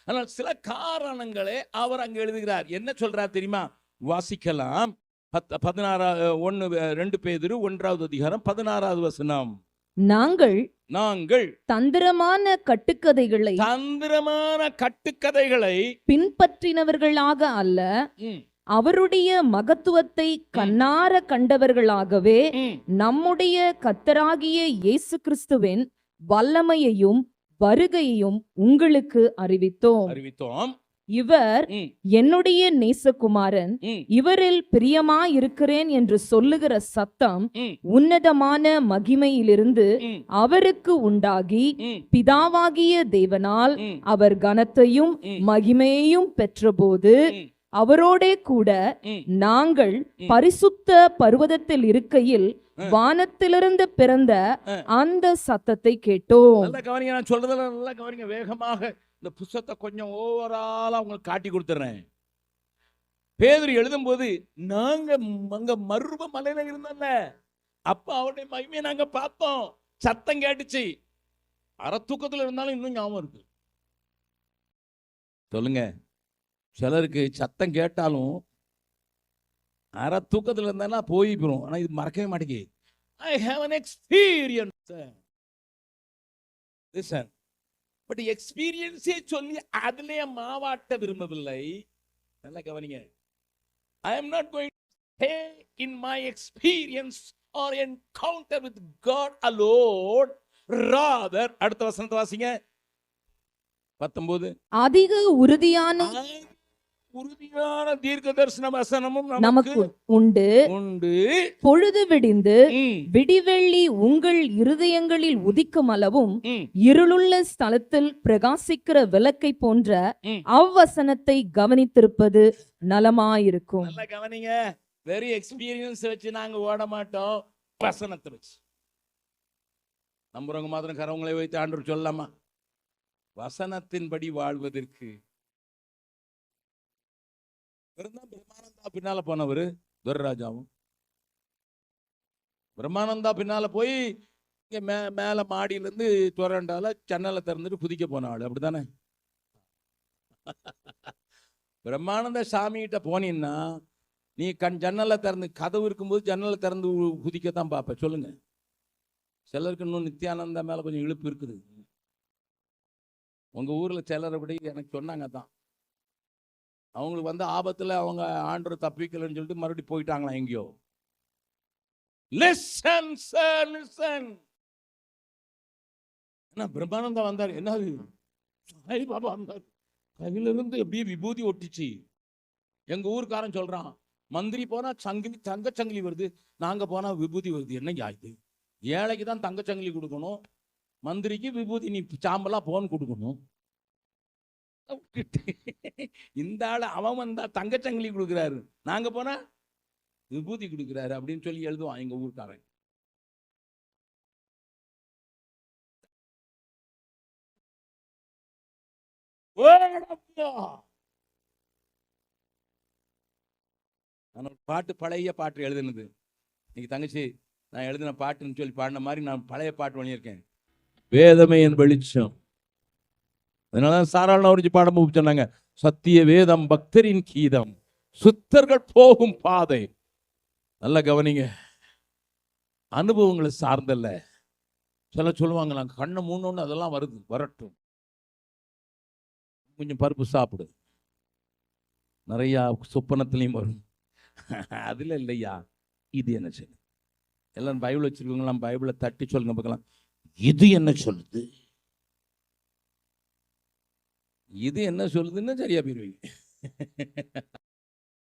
ஆனால் சில காரணங்களே அவர் அங்கு எழுதுகிறார். என்ன சொல்றார் தெரியுமா? வாசிக்கலாம். 2 பேதுரு 1வது அதிகாரம் 16வது வசனம். நாங்கள் தந்திரமான கட்டுக்கதைகளை பின்பற்றினவர்களாக அல்ல, அவருடைய மகத்துவத்தை கண்ணார கண்டவர்களாகவே நம்முடைய கர்த்தராகிய இயேசு கிறிஸ்துவின் வல்லமையையும் வருகையையும் உங்களுக்கு அறிவித்தோம். இவர் என்னுடைய நேசகுமாரன், இவரில் பிரியமாயிருக்கிறேன் என்று சொல்லுகிற சத்தம் உன்னதமான மகிமையிலிருந்து அவருக்கு உண்டாகி பிதாவாகிய தேவனால் அவர் கனத்தையும் மகிமையையும் பெற்றபோது அவரோடே கூட நாங்கள் பரிசுத்த பர்வதத்தில் இருக்கையில் வானத்திலிருந்து பிறந்த அந்த சத்தத்தை கேட்டோம். நல்லா கவனிங்க, நான் சொல்றதெல்லாம் நல்லா கவனிங்க. வேகமாக இந்த புத்தகத்தை கொஞ்சம் ஓவராலா உங்களுக்கு காட்டி கொடுத்துறேன். பேதுரு எழுதும் போது நாங்க அங்க மருவ மலையில இருந்தோம்ல, அப்ப அவருடைய மகிமையை நாங்க பார்த்தோம், சத்தம் கேட்டுச்சு. அரை தூக்கத்துல இருந்தாலும் இன்னும் ஞாபகம் இருக்கு. சொல்லுங்க, சிலருக்கு சத்தம் கேட்டாலும் அரை தூக்கத்தில் இருந்தா போயிடும், ஆனா இது மறக்கவே மாட்டேங்குது. I have an experience. Listen. But எக்ஸ்பீரியன்ஸே சொல்லி அதுலயே மாவாட்ட விரும்பவில்லை. நல்லா கவனிங்க. I am not going to stay in my experience or encounter with God alone. Rather, அடுத்த வசனத்தை வாசிங்க. 19. அதிக உறுதியான தீர்க்க தரிசன வசனமும் நமக்கு உண்டு. பொழுது விடிந்து விடிவெள்ளி உங்கள் இருதயங்களில் உதிக்கும் அளவும் இருளுள்ள ஸ்தலத்தில் பிரகாசிக்கிற விளக்கை போன்ற அவ்வசனத்தை கவனித்திருப்பது நலமாயிருக்கும். நல்லா கவனிங்க. வெரி எக்ஸ்பீரியன்ஸ் வச்சு நாங்க ஓட மாட்டோம், வசனத்தை வச்சு. நம்புறவங்க மாத்திரம் கரவங்களை வைத்து ஆண்டவர் சொல்லலாமா? வசனத்தின்படி வாழ்வதற்கு பிரம்மானந்தா பின்னால போனவர் துரராஜாவும், பிரம்மானந்தா பின்னால போய் இங்க மேல மாடியில இருந்து துரண்டால ஜன்னலை திறந்துட்டு குதிக்க போன ஆளு, அப்படித்தானே? பிரம்மானந்த சாமி கிட்ட போனீங்கன்னா நீ ஜன்னலை திறந்து, கதவு இருக்கும்போது ஜன்னலை திறந்து குதிக்கத்தான் பார்ப்ப. சொல்லுங்க. சிலருக்கு இன்னும் நித்யானந்தா மேல கொஞ்சம் இழுப்பு இருக்குது. உங்க ஊர்ல சிலரை விட எனக்கு சொன்னாங்க தான், அவங்களுக்கு வந்து ஆபத்துல அவங்க ஆண்டவர் தப்பிக்கலன்னு சொல்லிட்டு மறுபடியும் போயிட்டாங்களாம் எங்கேயோ. Listen sir, listen. என்ன பிரம்மானந்தா வந்தார், என்னது சாய் பாபா வந்தார், கையில இருந்து எப்படியே விபூதி ஒட்டிச்சு. எங்க ஊருக்காரன் சொல்றான், மந்திரி போனா சங்கிலி, தங்க சங்கிலி வருது, நாங்க போனா விபூதி வருது. என்னையா இது? ஏழைக்கு தான் தங்க சங்கிலி கொடுக்கணும், மந்திரிக்கு விபூதி நீ சாம்பலா போன் கொடுக்கணும். இந்த ஆளு அவன் வந்தா தங்க சங்கிலி கொடுக்குறாரு, நாங்க போனா விபூதி கொடுக்குறாரு அப்படின்னு சொல்லி எழுதுவான் எங்க ஊருக்காரன். நான் ஒரு பாட்டு, பழைய பாட்டு எழுதுனது. இன்னைக்கு தங்கச்சி நான் எழுதின பாட்டுன்னு சொல்லி பாடின மாதிரி நான் பழைய பாட்டு பண்ணியிருக்கேன். வேதமே என் வெளிச்சம். அதனால சாராள அவருக்கு பாடம் சொன்னாங்க, சத்திய வேதம் பக்தரின் கீதம், சுத்தர்கள் போகும் பாதை. நல்ல கவனிங்க, அனுபவங்களை சார்ந்தல்ல. சில சொல்லுவாங்க, நான் கண்ணை மூணு அதெல்லாம் வருது, வரட்டும், கொஞ்சம் பருப்பு சாப்பிடு, நிறையா சொப்பனத்திலையும் வரும். அதுல இல்லையா, இது என்ன சொல்லுது? எல்லாம் பைபிள் வச்சிருக்கவங்களாம் பைபிளை தட்டி சொல்லுங்க பார்க்கலாம், இது என்ன சொல்லுது, இது என்ன சொல்லுதுன்னு சரியா போயிருவீங்க.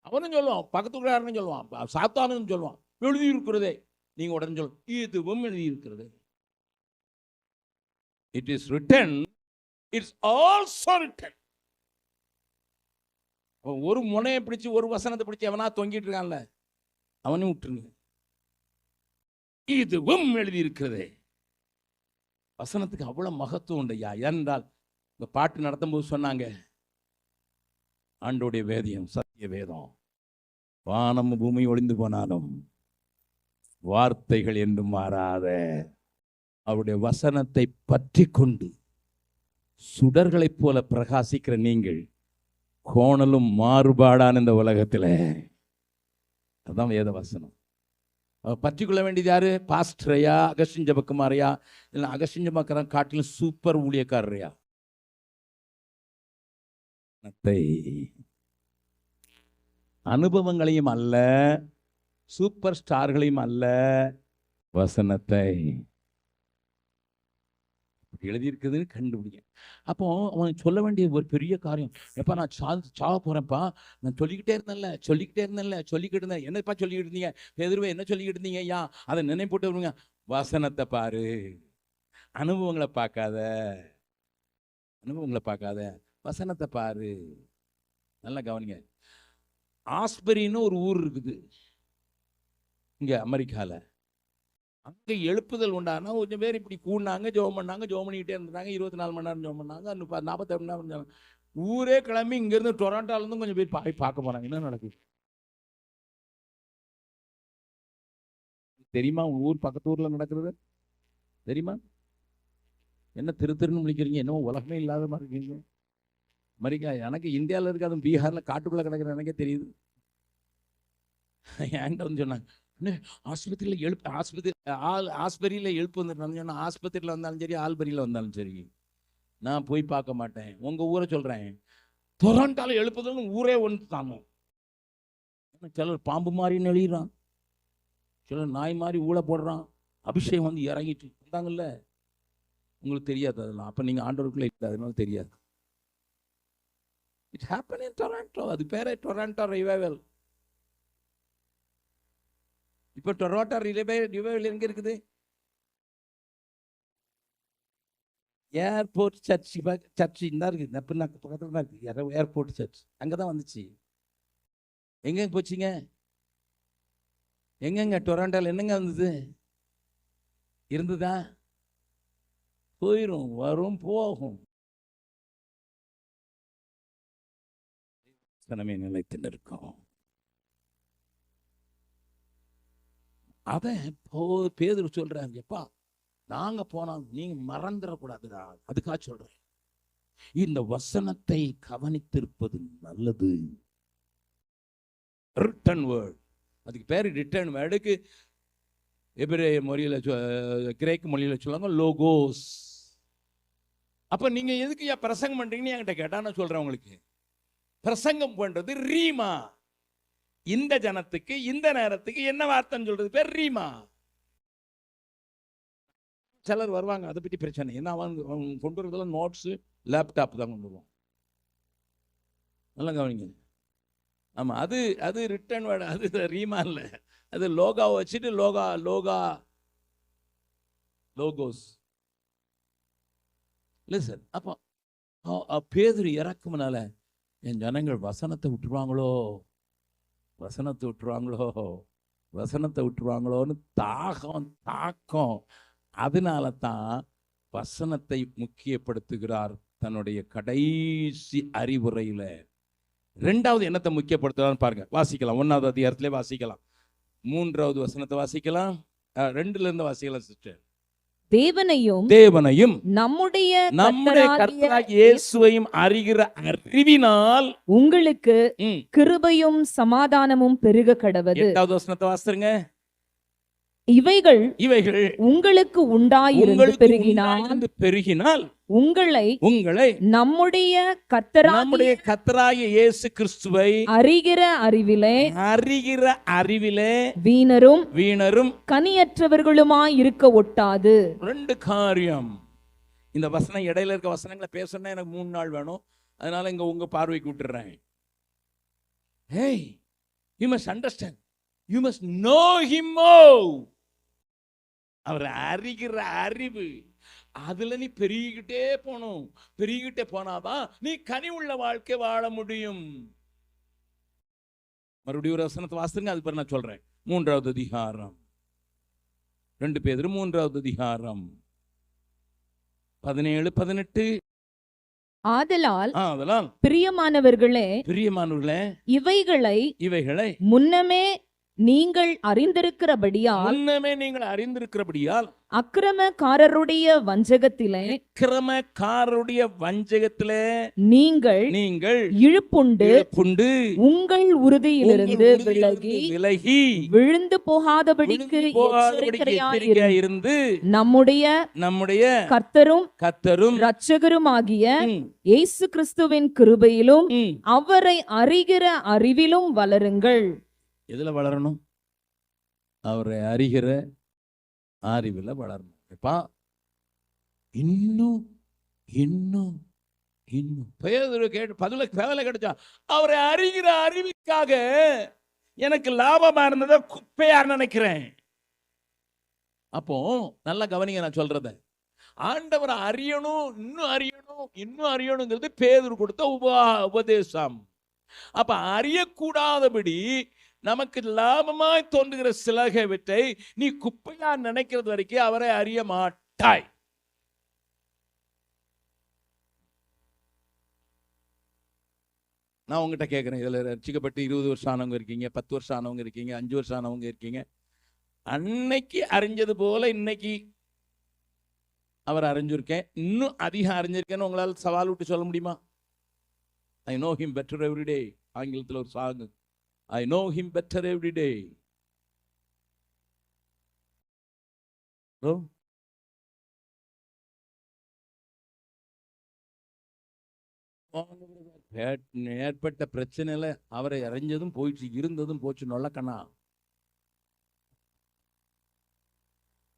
அவனும் சொல்லுவான், பக்கத்துக்குள்ளாருன்னு சொல்லுவான், சாத்தானுன்னு சொல்லுவான், எழுதி இருக்கிறதே. நீங்க உடனே சொல்லுங்க, இதுவும் எழுதி இருக்கிறது. It is written, it's also written. ஒரு முனையை பிடிச்சு ஒரு வசனத்தை பிடிச்சு எவனா தொங்கிட்டு இருக்கான்ல, அவனையும் விட்டுருங்க. இதுவும் எழுதி இருக்கிறதே. வசனத்துக்கு அவ்வளவு மகத்துவம் உண்டையா. ஏனென்றால் இந்த பாட்டு நடத்தும் போது சொன்னாங்க, ஆண்டோடைய வேதியம் சத்திய வேதம், வானம் பூமி ஒளிந்து போனாலும் வார்த்தைகள் என்றும் மாறாத அவருடைய வசனத்தை பற்றி கொண்டு சுடர்களைப் போல பிரகாசிக்கிற நீங்கள் கோணலும் மாறுபாடான இந்த உலகத்தில், அதுதான் வேத வசனம். பற்றி கொள்ள வேண்டியது யாரு? பாஸ்டரையா, அகஸ்டின் ஜெபக்குமாரையா, இல்லை அகஸ்டின் ஜெபக்குமார் காட்டிலும் சூப்பர் ஊழியக்காரரையா? அனுபவங்களையும் அல்ல, சூப்பர் ஸ்டார்களையும் அல்ல, வசனத்தை எழுதியிருக்குதுன்னு கண்டுபிடிங்க. அப்போ அவன் சொல்ல வேண்டிய ஒரு பெரிய காரியம், எப்பா நான் சாவ போறேன்ப்பா, நான் சொல்லிக்கிட்டே சொல்லிக்கிட்டு இருந்தேன். என்னப்பா சொல்லிக்கிட்டு இருந்தீங்க எதிர்வே, என்ன சொல்லிக்கிட்டு இருந்தீங்க ஐயா? அதை நினைப்போட்டு வருங்க. வசனத்தை பாரு, அனுபவங்களை பார்க்காத, வசனத்தை பாரு. நல்லா கவனிங்க. ஆஸ்பரின்னு ஒரு ஊர் இருக்குது இங்க அமெரிக்கால. அங்க எழுப்புதல் உண்டானா கொஞ்சம் பேர் இப்படி கூடினாங்க, ஜெபம் பண்ணாங்க, ஜெபம் பண்ணிக்கிட்டே இருந்தாங்க. 24 மணி நேரம் ஜெபம் பண்ணாங்க, 48 மணி நேரம். ஊரே கிளம்பி இங்க இருந்து டொராண்டோல இருந்து கொஞ்சம் பேர் பார்க்க போறாங்க. என்ன நடக்குது தெரியுமா? உங்க ஊர் பக்கத்து ஊர்ல நடக்கிறது தெரியுமா? என்ன திருன்னு முடிக்கிறீங்க? என்ன உலகமே இல்லாத மாதிரி இருக்கீங்க. அமெரிக்கா எனக்கு இந்தியாவில் இருக்கு, அதுவும் பீகார்ல காட்டுக்குள்ள கிடக்குற எனக்கே தெரியுது. என்கிட்ட வந்து சொன்னாங்க, ஆஸ்பத்திரியில் ஆஸ்பத்திரியில் எழுப்பு வந்துட்டாங்க. சொன்னா ஆஸ்பத்திரியில் வந்தாலும் சரி, ஆல்பரியில் வந்தாலும் சரி, நான் போய் பார்க்க மாட்டேன். உங்க ஊரை சொல்றேன், டொராண்டோல எழுப்புதல்னு ஊரே ஒன்று தாங்க. சிலர் பாம்பு மாதிரி நெளிகிறான், சிலர் நாய் மாதிரி ஊழ போடுறான். அபிஷேகம் வந்து இறங்கிட்டு வந்தாங்கல்ல, உங்களுக்கு தெரியாது அதெல்லாம். அப்ப நீங்க ஆண்டவருக்குள்ள இல்லை, அதனால தெரியாது. It happen in Toronto. அது பேரே டொராண்டோ ரிவைவல். இப்போ டொராண்டோ ரிவைவல் எங்க இருக்குது? ஏர்போர்ட் சர்ச் தான் இருக்குது, பக்கத்துல தான் இருக்கு ஏர்போர்ட் சர்ச். அங்கதான் வந்துச்சு. எங்க போச்சுங்க? எங்கங்க டொராண்டோல என்னங்க வந்தது? இருந்துதா? போயிரும், வரும், போகும். நிலைத்து நிற்கும். அத பேதுரு சொல்றாரு, எப்பா நாங்க போனா நீங்க மறந்துடக்கூடாதுடா, அதுக்காக சொல்றேன். இந்த வசனத்தை கவனித்திருப்பது நல்லது. ரிட்டன் வேர்ட், அதுக்கு பேரு ரிட்டன் வேர்டுக்கு எபிரேய மொழியில கிரேக்க மொழியில சொல்லுவாங்க லோகோஸ். அப்ப நீங்க எதுக்கு பிரசங்கம் பண்றீங்கன்னு என்கிட்ட கேட்டா நான் சொல்றேன் உங்களுக்கு, பிரசங்கம் பண்றது ரீமா. இந்த ஜனத்துக்கு இந்த நேரத்துக்கு என்ன வார்த்தைன்னு சொல்றது பேர் ரீமா. சிலர் வருவாங்க, அதை பற்றி பிரச்சனை என்ன, அவன் கொண்டு வரதெல்லாம் நோட்ஸு லேப்டாப் தான் கொண்டு வருவான். நல்லா கவனிங்க. ஆமாம், அது ரிட்டர்ன் வேர்டு, அது ரீமா இல்லை, அது லோகாவை வச்சுட்டு லோகோஸ் இல்லை சார். அப்போ பேதுரு இறக்கும்னால என் ஜனங்கள் வசனத்தை விட்டுருவாங்களோன்னு தாக்கம். அதனால தான் வசனத்தை முக்கியப்படுத்துகிறார் தன்னுடைய கடைசி அறிவுரையில. ரெண்டாவது என்னத்தை முக்கியப்படுத்துறான்னு பாருங்க, வாசிக்கலாம். 1வது அதிகாரத்திலே வாசிக்கலாம், 3வது வசனத்தை வாசிக்கலாம், 2ல இருந்து வாசிக்கலாம் சிஸ்டர். தேவனையும் நம்முடைய கர்த்தராகிய இயேசுவையும் அறிகிற அறிவினால் உங்களுக்கு கிருபையும் சமாதானமும் பெருக கடவது. 8வது வசனத்தை வாசிருங்க. இவைகள் உங்களுக்கு உண்டாயிருந்து பெருகினால் உங்களை நம்முடைய கர்த்தராகிய இயேசு கிறிஸ்துவை அறிகிற அறிவிலே வீணரும் கனியற்றவர்களுமாய் இருக்க ஒட்டாது. 2 காரியம். இந்த வசனம் இடையில இருக்க வசனங்களை பேசணும்னா எனக்கு 3 நாள் வேணும். அதனால இங்க உங்க பார்வைக்கு விட்டுறேன். Hey, you must understand. You must know him more. அவர் அறிகிற அறிவு, அதுல நீ பெருகிக்கிட்டே போனாதான் நீ கனி உள்ள வாழ்க்கை வாழ முடியும். மறுபடியும் ஒரு வசனத்தை வாசிங்க, அது பேர் நான் சொல்றேன். 3வது அதிகாரம் 2 பேதுரு 3வது அதிகாரம் 17-18. ஆதலால் பிரியமானவர்களே இவைகளை முன்னமே நீங்கள் அறிந்திருக்கிறபடியால் அக்கிரமக்காரருடைய வஞ்சகத்திலே நீங்கள் இழுப்புண்டு உங்கள் உறுதியிலிருந்து விலகி விழுந்து போகாதபடிக்கு எச்சரிக்கையாயிருந்து நம்முடைய கர்த்தரும் இரட்சகருமாகிய இயேசு கிறிஸ்துவின் கிருபையிலும் அவரை அறிகிற அறிவிலும் வளருங்கள். எதுல வளரணும்? அவரை அறிகிற அறிவில் வளரணும். எப்பா இன்னும் பேதுரு கேட்டு பதில கிடைச்சா, அவரை அறிகிற அறிவுக்காக எனக்கு லாபமா இருந்ததை குப்பையா நினைக்கிறேன். அப்போ நல்லா கவனிங்க நான் சொல்றத. ஆண்டவரை அறியணும், இன்னும் அறியணுங்கிறது பேதுரு கொடுத்த உபதேசம். அப்ப அறியக்கூடாதபடி நமக்கு லாபமாய் தோன்றுகிற சிலகவற்றை நீ குப்பையா நினைக்கிறது வரைக்கும் அவரை அறிய மாட்டாய். நான் உங்ககிட்ட கேட்கிறேன், இதுல ரட்சிக்கப்பட்டு 20 வருஷம் ஆனவங்க இருக்கீங்க, 10 வருஷம் ஆனவங்க இருக்கீங்க, 5 வருஷம் ஆனவங்க இருக்கீங்க. அன்னைக்கு அறிஞ்சது போல இன்னைக்கு அவர் அறிஞ்சிருக்கேன், இன்னும் அதிகம் அறிஞ்சிருக்கேன்னு உங்களால் சவால் விட்டு சொல்ல முடியுமா? I know him better every day. ஆங்கிலத்தில் ஒரு song, I know him better every day. ஏற்பட்ட பிரச்சனையில அவரை அறிஞ்சதும் போயிடுச்சு, இருந்ததும் போச்சு, நொல்லக்கண்ணா.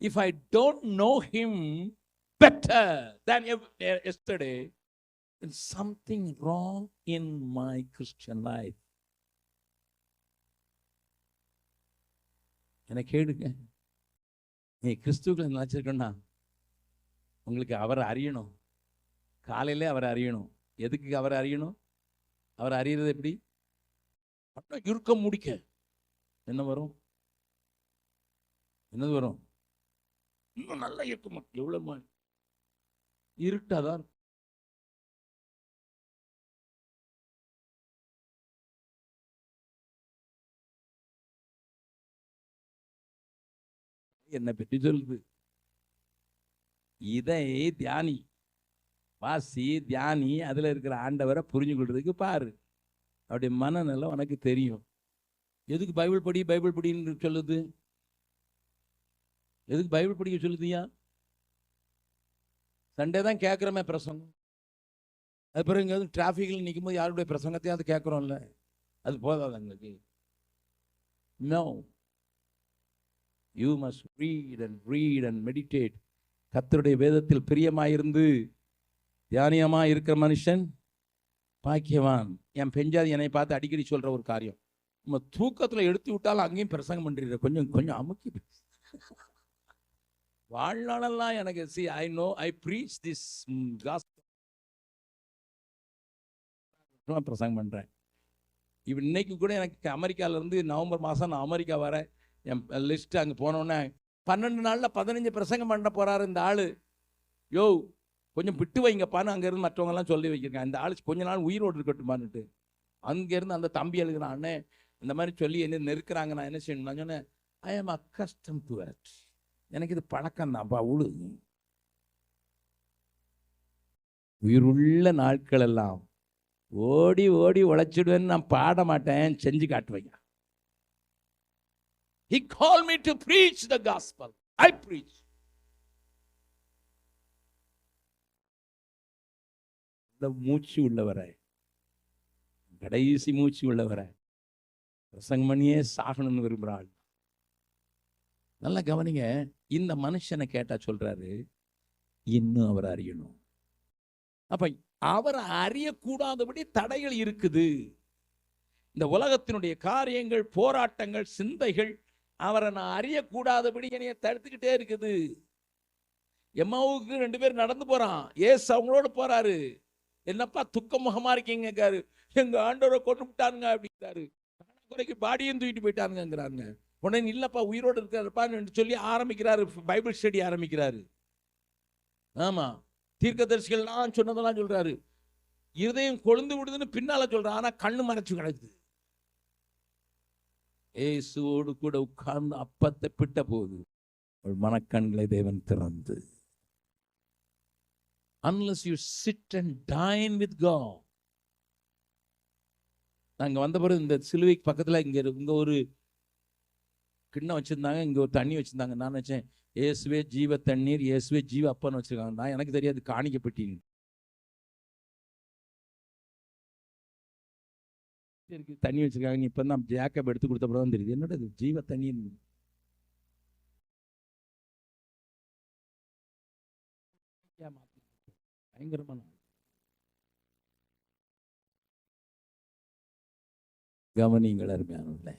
If I don't know him better than yesterday, there's something wrong in my Christian life. என்ன கேளுங்க, நீ கிறிஸ்துக்களை நினைச்சிருக்கா உங்களுக்கு அவரை அறியணும். காலையிலே அவரை அறியணும். எதுக்கு அவரை அறியணும்? அவரை அறியறது எப்படி? இருக்க முடிக்க என்ன வரும்? என்னது வரும்? இன்னும் நல்லா இருக்குமா? எவ்வளவு இருட்டாதான். என்ன பற்றி சொல்லுது? இதை தியானி, வாசி, தியானி, அதுல இருக்கிற ஆண்டவரை புரிஞ்சு கொள்றதுக்கு பாரு. அப்படி மனநிலை உனக்கு தெரியும். எதுக்கு பைபிள் படின்னு சொல்லுது? எதுக்கு பைபிள் படிக்க சொல்லுதியா? சண்டே தான் கேட்குறமே பிரசங்கம். அது பிறகு எங்கேயாவது டிராஃபிக்கில் நிற்கும்போது யாருடைய பிரசங்கத்தையாவது கேட்குறோம்ல, அது போதாது எங்களுக்கு. No, you must read and meditate. கர்த்தருடைய வேதத்தில் பிரியமாயிருந்து தியானியமாக இருக்கிற மனுஷன் பாக்கியவான். என் பெஞ்சாதி என்னை பார்த்து அடிக்கடி சொல்கிற ஒரு காரியம், நம்ம தூக்கத்தில் எடுத்து விட்டாலும் அங்கேயும் பிரசங்கம் பண்ணுறீங்க, கொஞ்சம் கொஞ்சம் அமுக்கி. வாழ்நாளெல்லாம் எனக்கு ஐ ப்ரீச் திஸ் பிரசங்கம் பண்ணுறேன். இன்னைக்கு கூட எனக்கு அமெரிக்காவிலேருந்து நவம்பர் மாதம் நான் அமெரிக்கா வரேன். என் லிஸ்ட்டு அங்கே போனோன்னே 12 நாளில் 15 பிரசங்கம் பண்ண போகிறாரு இந்த ஆள். யோ கொஞ்சம் விட்டு வைங்கப்பான்னு அங்கேருந்து மற்றவங்கெல்லாம் சொல்லி வைக்கிறேன். இந்த ஆள் கொஞ்ச நாள் உயிரோடு இருக்கட்டுமான்னுட்டு அங்கேருந்து அந்த தம்பி எழுதுறான், அண்ணே இந்த மாதிரி சொல்லி என்ன நெருக்கிறாங்க, நான் என்ன செய்யணும்? நான் சொன்னேன், ஐ ஆம் அக்கஸ்டம் டு இட். எனக்கு இது பழக்கம் தான்ப்பா. உயிருள்ள நாட்கள் எல்லாம் ஓடி ஓடி உழைச்சிடுவேன்னு நான் பாட மாட்டேன், செஞ்சு காட்டுவேன். He called me to preach the gospel. I preach. இந்த மூச்சு உள்ளவரை, கடைசி மூச்சு உள்ளவரை பிரசங்கம் பண்ணியே சாகணும்னு விரும்புகிறாள். நல்லா கவனிங்க, இந்த மனுஷனை கேட்டா சொல்றாரு, இன்னும் அவர் அறியணும். அப்ப அவரை அறியக்கூடாதபடி தடைகள் இருக்குது. இந்த உலகத்தினுடைய காரியங்கள், போராட்டங்கள், சிந்தைகள் அவரை நான் அறியக்கூடாதபடி என்னைய தடுத்துக்கிட்டே இருக்குது. எம்மாவுக்கு 2 பேர் நடந்து போறான், ஏசு அவங்களோட போறாரு. என்னப்பா துக்க முகமா இருக்கீங்க? எங்க ஆண்டவரை கொண்டு விட்டானுங்க அப்படிங்கிறாரு. குறைக்கு பாடியும் தூக்கிட்டு போயிட்டானுங்கிறாங்க. உடனே இல்லப்பா உயிரோடு இருக்காருப்பான்னு சொல்லி ஆரம்பிக்கிறாரு, பைபிள் ஸ்டடி ஆரம்பிக்கிறாரு. ஆமா, தீர்க்கதரிசிகள்லாம் சொன்னதெல்லாம் சொல்றாரு. இருதயம் கொழுந்து விடுதுன்னு பின்னால சொல்றான், ஆனா கண்ணு மறைச்சு கிடக்குது. இயேசுவோடு கூட உட்கார்ந்து அப்பத்தை பிட்ட போது மனக்கண்களை தேவன் திறந்து, unless you sit and dine with God. நாங்க வந்த பிறகு இந்த சிலுவைக்கு பக்கத்துல இங்க ஒரு கிண்ணம் வச்சிருந்தாங்க, இங்க ஒரு தண்ணி வச்சிருந்தாங்க. நான் நினைச்சேன், இயேசுவே ஜீவ தண்ணீர், இயேசுவே ஜீவ அப்பன்னு வச்சிருக்காங்க. நான் எனக்கு தெரியாது காணிக்கப்பட்டீங்க தண்ணி வச்சிருக்காங்க. நீ இப்பதான் ஜேக்கப் எடுத்து கொடுத்த பிறகு தெரியுது என்னோட ஜீவ தண்ணீர். பயங்கரமான கவனிங்கள் அருமையானவர்களே.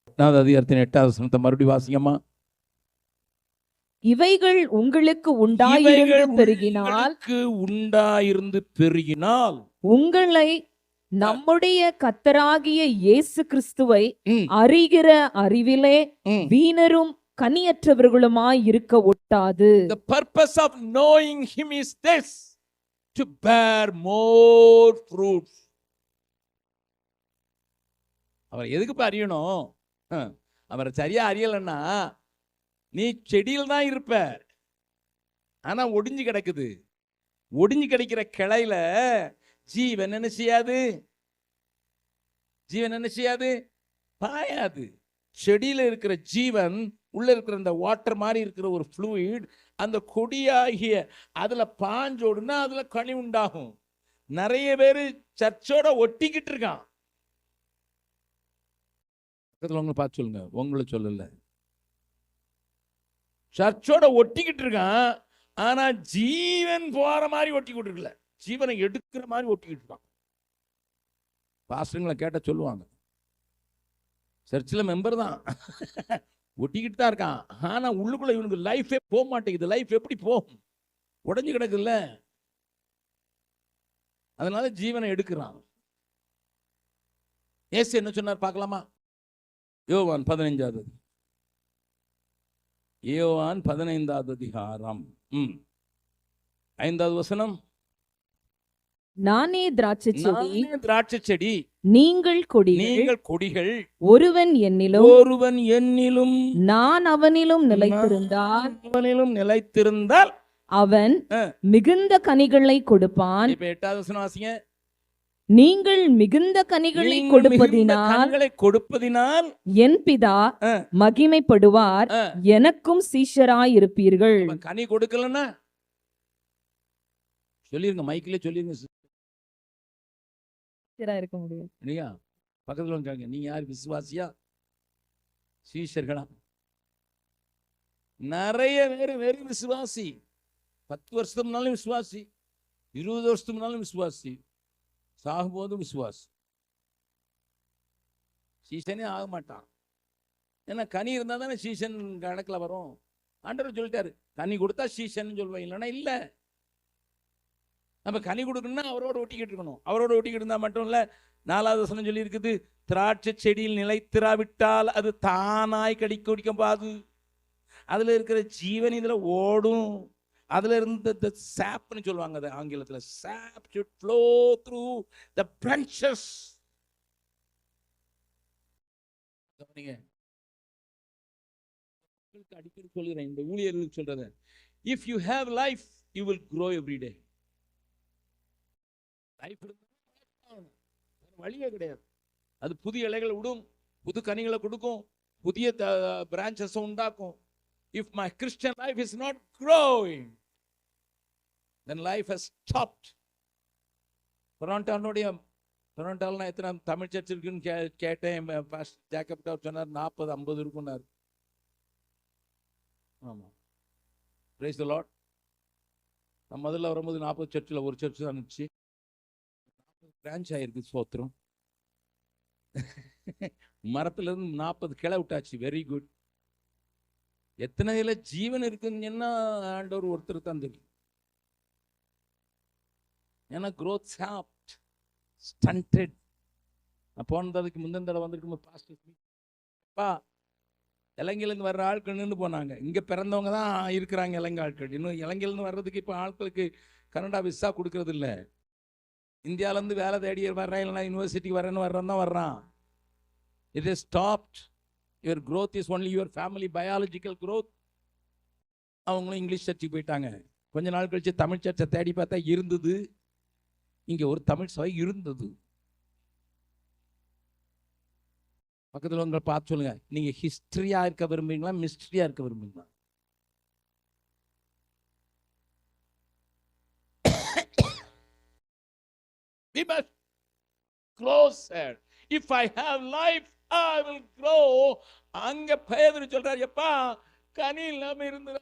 8வது அதிகாரத்தின் 8வது வசனத்தை மறுபடியும் வாசிங்கம்மா. இவைகள் உங்களுக்கு உண்டாயிருந்து பெருகினால் உங்களை நம்முடைய கர்த்தராகிய இயேசு கிறிஸ்துவை அறிகிற அறிவிலே வீணரும் கனியற்றவர்களுமாய் இருக்க ஒட்டாது. The purpose of knowing him is this, to bear more fruits. அவர் எதுக்கு அறியணும்? அவரை சரியா அறியலன்னா நீ செடியில் தான் இருப்ப, ஆனா ஒடிஞ்சு கிடக்குது. ஒடிஞ்சு கிடைக்கிற கிளையில ஜீவன் என்ன செய்யாது? ஜீவன் என்ன செய்யாது? பாயாது. செடியில இருக்கிற ஜீவன் உள்ள இருக்கிற இந்த வாட்டர் மாதிரி இருக்கிற ஒரு ஃப்ளூயிட், அந்த கொடியாகிய அதுல பாஞ்சோடுனா அதுல கனி உண்டாகும். நிறைய பேரு சர்ச்சோட ஒட்டிக்கிட்டு இருக்கான். உங்களை பார்த்து சொல்லுங்க, உங்களை சொல்லல. சர்ச்சோட ஒட்டிக்கிட்டு இருக்கான், ஆனா ஜீவன் போற மாதிரி ஒட்டிக்கிட்டு இருக்கல, ஜீவனை எடுக்கிற மாதிரி ஒட்டிக்கிட்டு இருக்கான். பாஸ்டர்களை கேட்ட சொல்லுவாங்க, சர்ச்சில் மெம்பர் தான், ஒட்டிக்கிட்டு தான் இருக்கான், ஆனா உள்ளுக்குள்ள இவனுக்கு லைஃபே போக மாட்டேங்குது. லைஃப் எப்படி போகும்? உடஞ்சு கிடக்குல்ல, அதனால ஜீவனை எடுக்கிறான். ஏசு என்ன சொன்னார் பார்க்கலாமா? யோவான் 15வது அதிகாரம் 5வது வசனம். நானே திராட்சை செடி, நீங்கள் கொடிகள். ஒருவன் என்னிலும் நான் அவனிலும் நிலைத்திருந்தால் அவன் மிகுந்த கனிகளை கொடுப்பான். இப்ப 8வது வசனம் வாசிங்க. நீங்கள் மிகுந்த கனிகளை கொடுப்பதினால் என் பிதா மகிமைப்படுவார், எனக்கும் சீஷராய் இருப்பீர்கள். கனி கொடுக்கலன்னா சொல்லிருங்க, மைக்கிலே சொல்லிருங்க, சீஷரா இருக்க முடியும். இல்லையா? பக்கத்துல வந்துட்டாங்க, நீங்க யார், விசுவாசியா சீஷர்களா? நிறைய பேர் வெறும் விசுவாசி, 10 வருஷத்துக்கு முன்னாலும் விசுவாசி, 20 வருஷத்துக்கு முன்னாலும் விசுவாசி, சாகும்போதும் விசுவாசி, சீசனே ஆக மாட்டான். ஏன்னா கனி இருந்தா தானே சீசன் கணக்கில் வரும். ஆண்டவர் சொல்லிட்டாரு, கனி கொடுத்தா சீசன் சொல்லுவேன், இல்லைன்னா இல்லை. நம்ம கனி கொடுக்கணும்னா அவரோட ஒட்டிக்கிட்டு இருக்கணும். அவரோட ஒட்டிக்கிட்டு இருந்தால் மட்டும் இல்லை. 4வது வசனம் சொல்லி இருக்குது, திராட்சை செடியில் நிலைத்திராவிட்டால் அது தானாய் குடிக்காது. அதுல இருக்கிற ஜீவன் இதுல ஓடும். அதுல இருந்து சாப்னு சொல்லுவாங்க, அது ஆங்கிலத்துல sap should flow through the branches. அடிக்கடி சொல்கிறேன் இந்த ஊழியர்களுக்கு சொல்றது, if you have life you will grow every day. Life வழியே கிடையாது. அது புதிய இலைகளை விடும், புது கனிகளை கொடுக்கும், புதிய பிரான்ச்சஸ் உண்டாக்கும். If my Christian life is not growing, then life has stopped. டொரண்டோவில் நான் எத்தனை தமிழ் சர்ச் இருக்குன்னு கேட்டேன். பாஸ்டர் ஜேக்கப் டாப் சொன்னார் 40-50 இருக்குன்னாரு. ஆமாம், பிரைஸ் தி லார்ட். நான் முதல்ல வரும்போது 40 சர்ச்சில் ஒரு சர்ச் தான் இருந்துச்சு, 40 பிரான்ச் ஆயிருக்கு. ஸ்தோத்திரம். மரத்துல இருந்து 40 கிளை விட்டாச்சு. Very good. எத்தனை இதுல ஜீவன் இருக்குன்னு ஆண்டவர் ஒருத்தர் தான் தெரியும். ஏன்னா growth stopped, stunted. நான் போனதுக்கு முந்தின தடவை வந்திருக்கும் பாஸ்டர் இலங்கையிலேருந்து வர்ற ஆட்கள் நின்று போனாங்க. இங்கே பிறந்தவங்க தான் இருக்கிறாங்க இலங்கை ஆட்கள். இன்னும் இலங்கையிலேருந்து வர்றதுக்கு இப்போ ஆட்களுக்கு கனடா விசா கொடுக்கறது இல்லை. இந்தியாவிலேருந்து வேலை தேடி வர்றேன், இல்லைன்னா யூனிவர்சிட்டிக்கு வரேன்னு தான் வர்றான். It is stopped. Your growth is only your family biological growth. அவங்களும் இங்கிலீஷ் சர்ச்சுக்கு போயிட்டாங்க. கொஞ்ச நாள் கழிச்சு தமிழ் சர்ச்சை தேடி பார்த்தா இருந்தது, இங்கே ஒரு தமிழ் சபை இருந்தது. பக்கத்தில் உங்களை பார்த்து சொல்லுங்க, நீங்க ஹிஸ்டரியா இருக்க விரும்புறீங்களா, மிஸ்டரியா இருக்க விரும்புறீங்களா? We must grow, sir. If I have life, I will grow. அங்க பேதுரு சொல்றாரு, எப்பா கனி இல்லாம இருந்தது,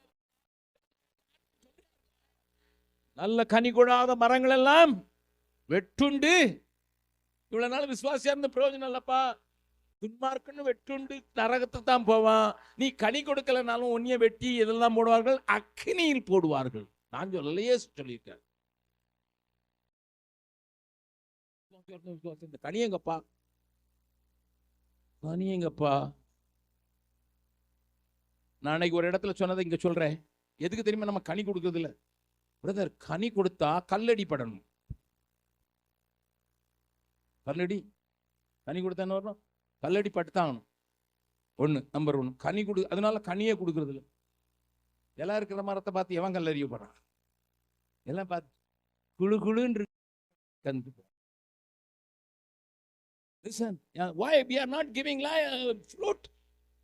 நல்ல கனி கொடாத மரங்கள் எல்லாம் வெட்டுண்டு. இவ்வளவு நாள் விசுவாசியா இருந்த பிரயோஜனம் இல்லப்பா. துன்மார்க்கன்னு வெட்டுண்டு நரகத்துக்கு தான் போவான். நீ கனி கொடுக்கலனாலும் ஒன்னிய வெட்டி எதெல்லாம் போடுவார்கள், அக்னியில் போடுவார்கள். நான் சொல்லலையே சொல்லியிருக்கேன். கனியங்கப்பா, கனியங்கப்பா. நான் அன்னைக்கு ஒரு இடத்துல சொன்னதை இங்க சொல்றேன். எதுக்கு தெரியுமா நம்ம கனி கொடுக்கறது இல்லை? பிரதர், கனி கொடுத்தா கல்லடி படணும். கல்லடி கனி கொடுத்தா என்ன வரணும்? கல்லடி பட்டுதான் ஒன்று, நம்பர் 1. கனி கொடு, அதனால கனியே கொடுக்கறது இல்லை. எல்லாம் இருக்கிற மரத்தை பார்த்து எவன் கல்லறிய போறான்? எல்லாம் பார்த்து குழு குழுன்னு கந்து. Listen, why we are not giving fruit?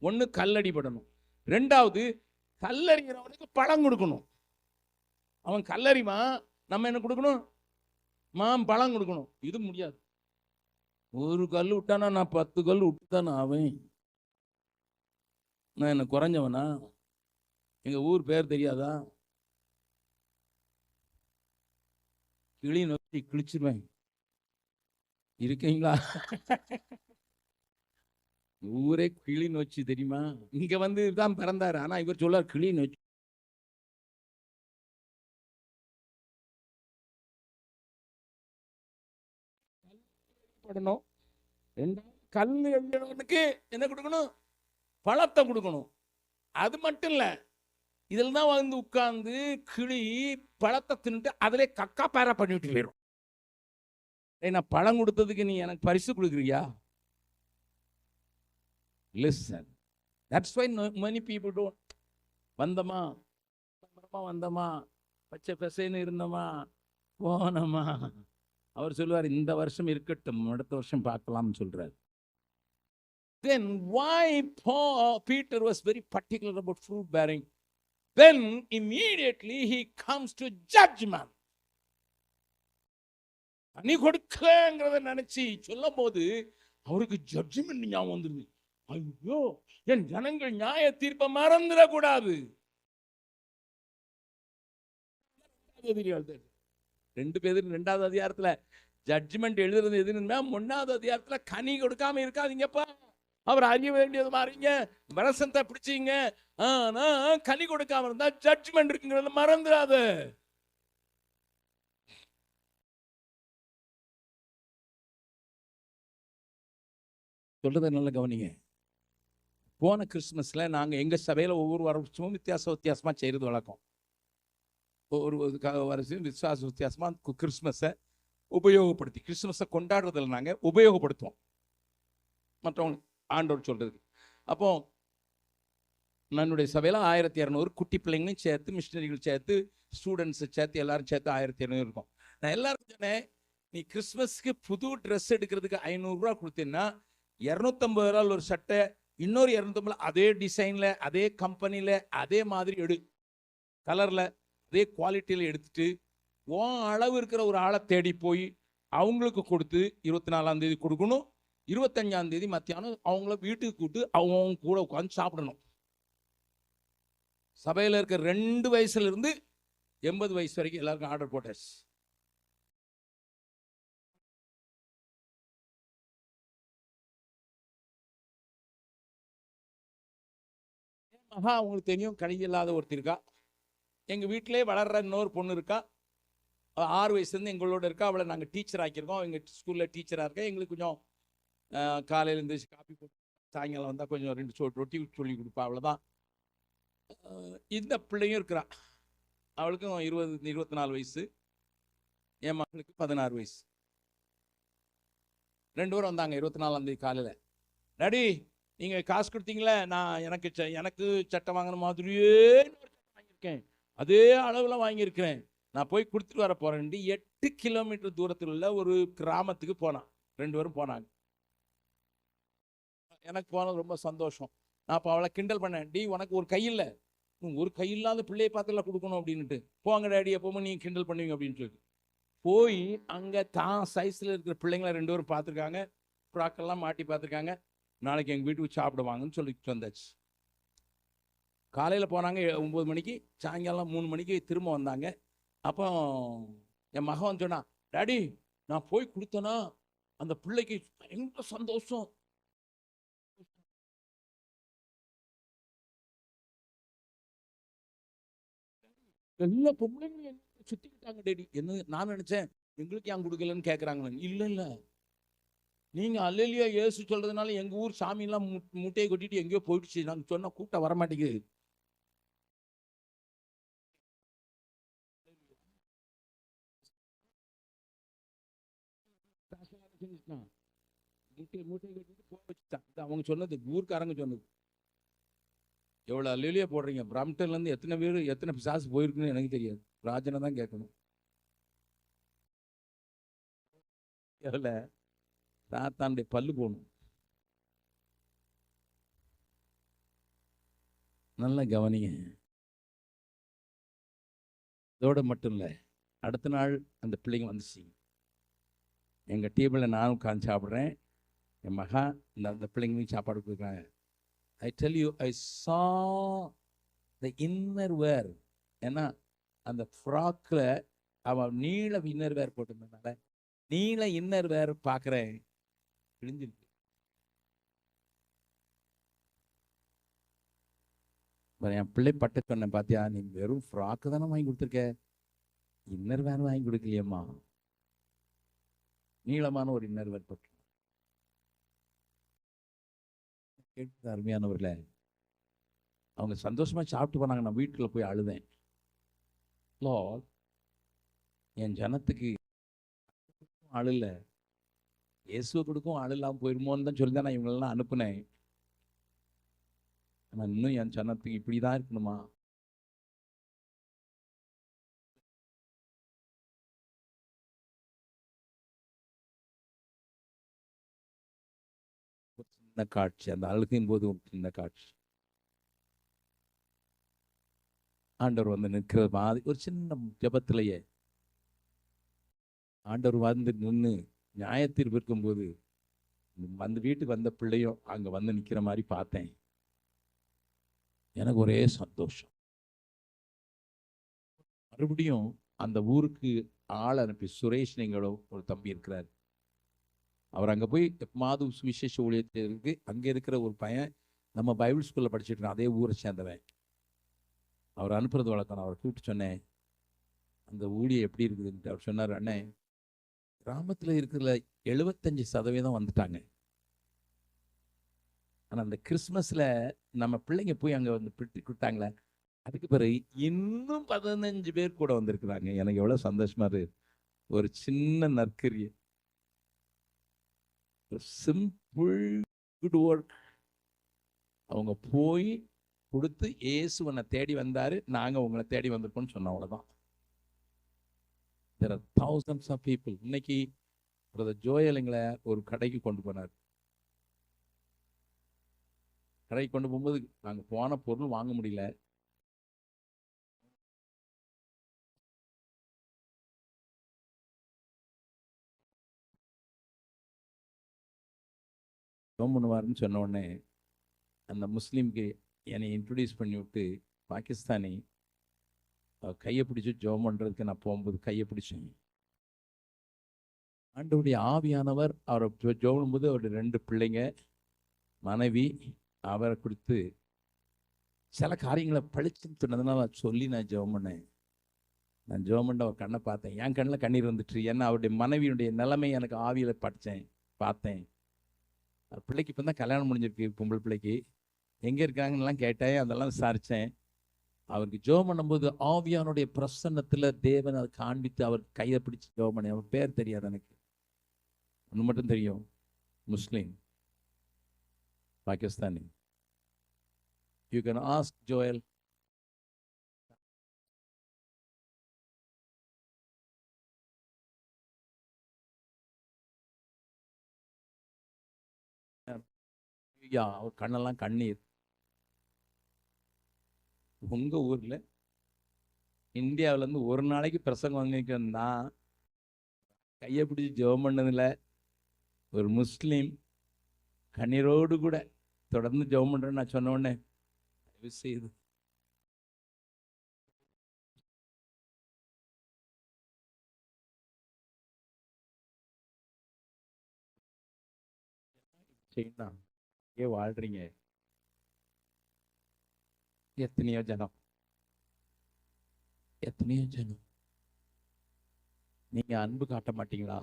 ஒன்று கல்லடி படணும். 2வது கல்லறிகிறவனுக்கு பழம் கொடுக்கணும். அவன் கல்லறிமா, நம்ம என்ன கொடுக்கணும்? பழம் கொடுக்கணும். இது முடியாது. ஒரு கல் விட்டானா நான் 10 கல் விட்டுதானே ஆவேன். நான் என்ன குறைஞ்சவனா? எங்க ஊர் பேர் தெரியாதா? கிளி நோக்கி கிழிச்சிருவேன். இருக்கீங்களா? ஊரே கிளி நோச்சி தெரியுமா? இங்க வந்து தான் பிறந்தாரு, ஆனா இவர் சொல்லார் கிளி நோச்சி. படணும். 2வது கல் எழுதுறவனுக்கு என்ன கொடுக்கணும்? பழத்தை கொடுக்கணும். அது மட்டும் இல்ல, இதில் தான் வந்து உட்கார்ந்து கிளி பழத்தை தின்னுட்டு அதிலே கக்கா பேரா பண்ணிவிட்டு போயிடும். நான் பழம் கொடுத்ததுக்கு நீ எனக்கு பரிசு கொடுக்குறியா? Listen, that's why many people don't. வந்தமா வந்தமா பச்சை பசைன்னு இருந்தோமா போனோமா. அவர் சொல்லுவார், இந்த வருஷம் இருக்கட்டும், அடுத்த வருஷம் பார்க்கலாம்னு சொல்றாரு. Then why Peter was very particular about fruit bearing? Then immediately he comes to judgment. கனி கொடுக்கலங்கிறத நினைச்சு சொல்லும் போது அவருக்கு ஜட்ஜ்மெண்ட் ஞாபகம் வந்துருது. ஐயோ, என் ஜனங்கள் நியாய தீர்ப்பை மறந்துடக்கூடாது. 2 பேர் 2வது அதிகாரத்துல ஜட்ஜ்மெண்ட் எழுதுறது எதுன்னா, 1வது அதிகாரத்துல கனி கொடுக்காம இருக்காதீங்கப்பா, அவர் அறிய வேண்டியது மாறீங்க, வரசத்தை பிடிச்சிங்க, ஆனா கனி கொடுக்காம இருந்தா ஜட்ஜ்மெண்ட் இருக்குங்கிறத மறந்துடாத. சொல்றதை நல்லா கவனிங்க. போன கிறிஸ்துமஸ்ல நாங்க எங்க சபையில ஒவ்வொரு வருஷமும் வித்தியாசமா செய்யறது வழக்கம். ஒரு வருஷம் வித்தியாசமா கிறிஸ்துமஸை உபயோகப்படுத்தி, கிறிஸ்துமஸை கொண்டாடுறதில் நாங்க உபயோகப்படுத்துவோம் மற்றவங்க ஆண்டவர் சொல்றது. அப்போ என்னுடைய சபையில 1200 குட்டி பிள்ளைங்களையும் சேர்த்து, மிஷினரிகள் சேர்த்து, ஸ்டூடெண்ட்ஸை சேர்த்து, எல்லாரும் சேர்த்து 1200 இருக்கும். நான் எல்லாருக்கும் சொன்னேன், நீ கிறிஸ்துமஸ்க்கு புது ட்ரெஸ் எடுக்கிறதுக்கு 500 ரூபா கொடுத்தீங்கன்னா 250 ரூபாய் ஒரு சட்டை, இன்னொரு 250 அதே டிசைன்ல, அதே கம்பெனில, அதே மாதிரி எடு, கலர்ல, அதே குவாலிட்டியில எடுத்துட்டு உன் அளவு இருக்கிற ஒரு ஆளை தேடி போய் அவங்களுக்கு கொடுத்து 24ஆம் தேதி கொடுக்கணும். 25ஆம் தேதி மத்தியானம் அவங்கள வீட்டுக்கு கூப்பிட்டு அவங்க கூட உட்காந்து சாப்பிடணும். சபையில் இருக்க 2 வயசுல இருந்து 80 வயசு வரைக்கும் எல்லாருக்கும் ஆர்டர் போட்டாச்சு. மகா அவங்களுக்கு தெரியும், கணித இல்லாத ஒருத்தர் இருக்கா. எங்க வீட்டிலே வளர்ற இன்னொரு பொண்ணு இருக்கா, 6 வயசுலேருந்து எங்களோட இருக்கா. அவளை நாங்கள் டீச்சர் ஆக்கியிருக்கோம், எங்கள் ஸ்கூலில் டீச்சராக இருக்கேன். எங்களுக்கு கொஞ்சம் காலையில் எழுந்திரிச்சு காப்பி போட்டு சாயங்காலம் வந்தால் கொஞ்சம் 2 ரொட்டி சொல்லி கொடுப்பா, அவ்வளோதான். இந்த பிள்ளையும் இருக்கிறா, அவளுக்கும் 24 வயசு, என் மகளுக்கு 16 வயசு. 2 பேரும் வந்தாங்க 24ஆம் தேதி காலையில். டாடி, நீங்கள் காசு கொடுத்தீங்களே, நான் எனக்கு சட்டை வாங்கின மாதிரியே வாங்கியிருக்கேன், அதே அளவில் வாங்கியிருக்கிறேன், நான் போய் கொடுத்துட்டு வர போறேன். 8 கிலோமீட்டர் தூரத்தில் உள்ள ஒரு கிராமத்துக்கு போனான். 2 பேரும் போனாங்க. எனக்கு போனது ரொம்ப சந்தோஷம். நான் அப்போ அவளை கிண்டல் பண்ணேன், டி உனக்கு ஒரு கை இல்லை, ஒரு கை இல்லாத பிள்ளையை பார்த்துல கொடுக்கணும் அப்படின்ட்டு. போங்க டேடி, எப்பவுமே நீங்க கிண்டல் பண்ணுவீங்க அப்படின்னு சொல்லி போய் அங்கே தான் சைஸில் இருக்கிற பிள்ளைங்களை 2 பேரும் பார்த்துருக்காங்க, ஃப்ராக்கெல்லாம் மாட்டி பார்த்துருக்காங்க. நாளைக்கு எங்கள் வீட்டுக்கு சாப்பிடுவாங்கன்னு சொல்லிட்டு வந்தாச்சு. காலையில் போனாங்க 9 மணிக்கு, சாயங்காலம் 3 மணிக்கு திரும்ப வந்தாங்க. அப்போ என் மகன் சொன்னான், டாடி நான் போய் கொடுத்தேன்னா அந்த பிள்ளைக்கு பயங்கர சந்தோஷம், எல்லா பொம்பளைங்களும் சுத்திக்கிட்டாங்க டேடி. என்ன நான் நினைச்சேன் எங்களுக்கு ஏன் கொடுக்கலன்னு கேட்குறாங்களே. இல்லை இல்லை, நீங்க அல்லேலூயா இயேசு சொல்றதுனால எங்க ஊர் சாமியெல்லாம் மூட்டையை கொட்டிட்டு எங்கேயோ போயிடுச்சு, நாங்கள் சொன்னா கூப்பிட்ட வரமாட்டேங்குது. மூட்டை கட்டிட்டு போக வச்சுட்டான். அவங்க சொன்னது, ஊர்க்காரங்க சொன்னது. எவ்வளோ அல்லேலூயா போடுறீங்க, பிராம்டன்ல இருந்து எத்தனை பேர் எத்தனை பிசாசு போயிருக்குன்னு எனக்கு தெரியாது, ராஜனை தான் கேட்கணும். எவ்வளோ சாத்தானுடைய பல்லு போகணும். நல்லா கவனிங்க. இதோட மட்டும் இல்லை, அடுத்த நாள் அந்த பிள்ளைங்க வந்துச்சு. எங்கள் டேபிளில் நானும் உட்காந்து சாப்பிட்றேன், என் மகா அந்த பிள்ளைங்களும் சாப்பாடு கொடுக்குறாங்க. I tell you, I saw the inner wear. ஏன்னா அந்த ஃப்ராக்கில் அவன் நீல இன்னர் வேர் போட்டிருந்ததுனால நீல இன்னர் வேர் பார்க்குறேன், கிழிஞ்சிருக்கு. என் பிள்ளை பட்ட சொன்னேன், பார்த்தியா நீ வெறும் ஃப்ராக்கு தானே வாங்கி கொடுத்துருக்க, இன்னர் வேர் வாங்கி கொடுக்கலையம்மா, நீளமான ஒரு இன்னர் வேர் போட்டு. கேட்டு அருமையானவர்களே, அவங்க சந்தோஷமா சாப்பிட்டு போனாங்க. நான் வீட்டுக்குள்ள போய் அழுதேன். லார்ட், என் ஜனத்துக்கு ஆள் இல்லை, இயேசுவை கொடுக்கும் ஆள் இல்லாமல் போயிருமோன்னு தான் சொல்லி தான் நான் இவங்களெல்லாம் அனுப்புனேன். ஆனால் இன்னும் என் ஜனத்துக்கு இப்படிதான் இருக்கணுமா? சின்ன காட்சி, அந்த அழுகையின் போது ஒரு சின்ன காட்சி, ஆண்டவர் வந்து நிற்கிற மாதிரி ஒரு சின்ன ஜெபத்திலேயே ஆண்டவர் வந்து நின்று நியாயத்தீர்ப்பு இருக்கும்போது வந்து வீட்டுக்கு வந்த பிள்ளையும் அங்க வந்து நிக்கிற மாதிரி பார்த்தேன். எனக்கு ஒரே சந்தோஷம். மறுபடியும் அந்த ஊருக்கு ஆள் அனுப்பி, சுரேஷ் நீங்களோ ஒரு தம்பி இருக்கிறார், அவர் அங்கே போய் எப்பமாவது சுவிசேஷ ஊழியத்திற்கு அங்கே இருக்கிற ஒரு பையன் நம்ம பைபிள் ஸ்கூலில் படிச்சுட்டு இருக்கோம், அதே ஊரை சேர்ந்தவன். அவர் அனுப்புறது வழக்கம். நான் அவரை கூப்பிட்டு சொன்னேன், அந்த ஊழியம் எப்படி இருக்குதுன்ட்டு. அவர் சொன்னார், அண்ணே கிராமத்தில் இருக்கிற 75% வந்துட்டாங்க. ஆனால் அந்த கிறிஸ்மஸில் நம்ம பிள்ளைங்க போய் அங்கே வந்து பிட்டு கொடுத்தாங்களே, அதுக்கு பிறகு இன்னும் 15 பேர் கூட வந்திருக்கிறாங்க. எனக்கு எவ்வளோ சந்தோஷமா இருக்கு. ஒரு சின்ன நற்கரிய, சிம்பிள் குட் ஒர்க். அவங்க போய் கொடுத்து இயேசுவனை தேடி வந்தாரு, நாங்கள் உங்களை தேடி வந்திருக்கோம்னு சொன்னோம், அவ்வளோதான். There are thousands of people. இன்னைக்கு பிரதர் ஜோயல் எங்களை ஒரு கடைக்கு கொண்டு போனார். கடைக்கு கொண்டு போகும்போது நாங்கள் போன பொருள் வாங்க முடியல. பண்ணுவாருன்னு சொன்ன உடனே அந்த முஸ்லீம்க்கு என்னை இன்ட்ரடியூஸ் பண்ணி விட்டு, பாகிஸ்தானி, கையை பிடிச்சி ஜெபம் பண்ணுறதுக்கு நான் போகும்போது கையை பிடிச்சேன். ஆண்டவருடைய ஆவியானவர் அவரை ஜெபம் போது அவருடைய 2 பிள்ளைங்க, மனைவி, அவரை கொடுத்து சில காரியங்களை பழிச்சுன்னு சொன்னதுனால சொல்லி நான் ஜெபம் பண்ணேன். நான் ஜெபம் பண்ண அவர் கண்ணை பார்த்தேன், என் கண்ணில் கண்ணீர் வந்துட்டு. ஏன்னா அவருடைய மனைவியுடைய நிலைமை எனக்கு ஆவியில் பார்த்தேன். பிள்ளைக்கு இப்போ தான் கல்யாணம் முடிஞ்சிருக்கு, பொம்பளை பிள்ளைக்கு. எங்கே இருக்காங்கன்னெலாம் கேட்டேன், அதெல்லாம் விசாரித்தேன். அவருக்கு ஜெபம் பண்ணும்போது ஆவியானுடைய பிரசன்னத்தில் தேவன் அதை காண்பித்து அவர் கையை பிடிச்சி ஜெபம் பண்ணேன். அவர் பேர் தெரியாது எனக்கு, ஒன்று மட்டும் தெரியும், முஸ்லீம், Pakistani. You can ask Joel. அவர் கண்ணெல்லாம் கண்ணீர். உங்க ஊர்ல இந்தியாவிலேருந்து ஒரு நாளைக்கு பிரசங்கம் வாங்கிக்கணும்னா கையை பிடிச்சி ஜெபம் பண்ணதில்ல. ஒரு முஸ்லீம் கண்ணீரோடு கூட தொடர்ந்து ஜெபம் பண்றேன்னு நான் சொன்ன உடனே செய்து செய்யலாம். ஏன் வாழ்றீங்க? எத்தனையோ ஜனம் நீங்க அன்பு காட்ட மாட்டீங்களா?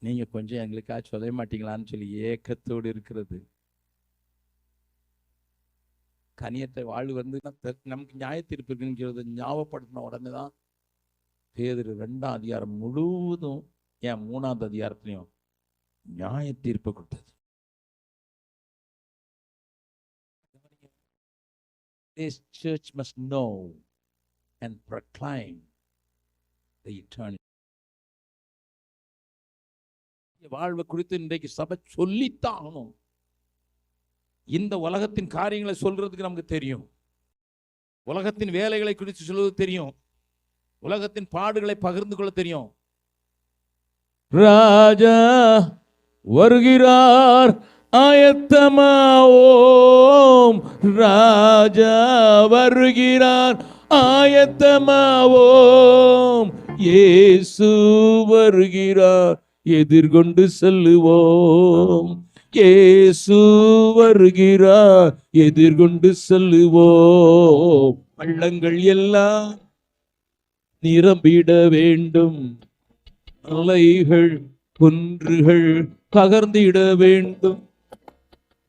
நீங்க கொஞ்சம் எங்களுக்காக சொல்ல மாட்டீங்களான்னு சொல்லி ஏக்கத்தோடு இருக்கிறது. கனியற்ற வாழ்வு வந்து நமக்கு நியாயத்தீர்ப்பு இருக்குங்கிறது ஞாபகப்படுத்தின உடனே தான் பேதுரு 2ஆம் அதிகாரம் முழுவதும், ஏன் 3ஆவது அதிகாரத்திலையும் நியாயத்தீர்ப்பு கொடுத்தது. This church must know and proclaim the eternity. வாழ்வை குறித்து இன்றைக்கு சபை சொல்லித்தான் ஆகணும். இந்த உலகத்தின் காரியங்களை சொல்றதுக்கு நமக்கு தெரியும், உலகத்தின் வேலைகளை குறித்து சொல்வது தெரியும், உலகத்தின் பாடுகளை பகிர்ந்து கொள்ள தெரியும். ராஜா வருகிறார் ஆயத்தமாவோம், ராஜா வருகிறார் ஆயத்தமாவோம், இயேசு வருகிறார் எதிர்கொண்டு செல்லுவோம், இயேசு வருகிறார் எதிர்கொண்டு செல்லுவோம். பள்ளங்கள் எல்லாம் நிரம்பிட வேண்டும், மலைகள் குன்றுகள் பகர்ந்திட வேண்டும்,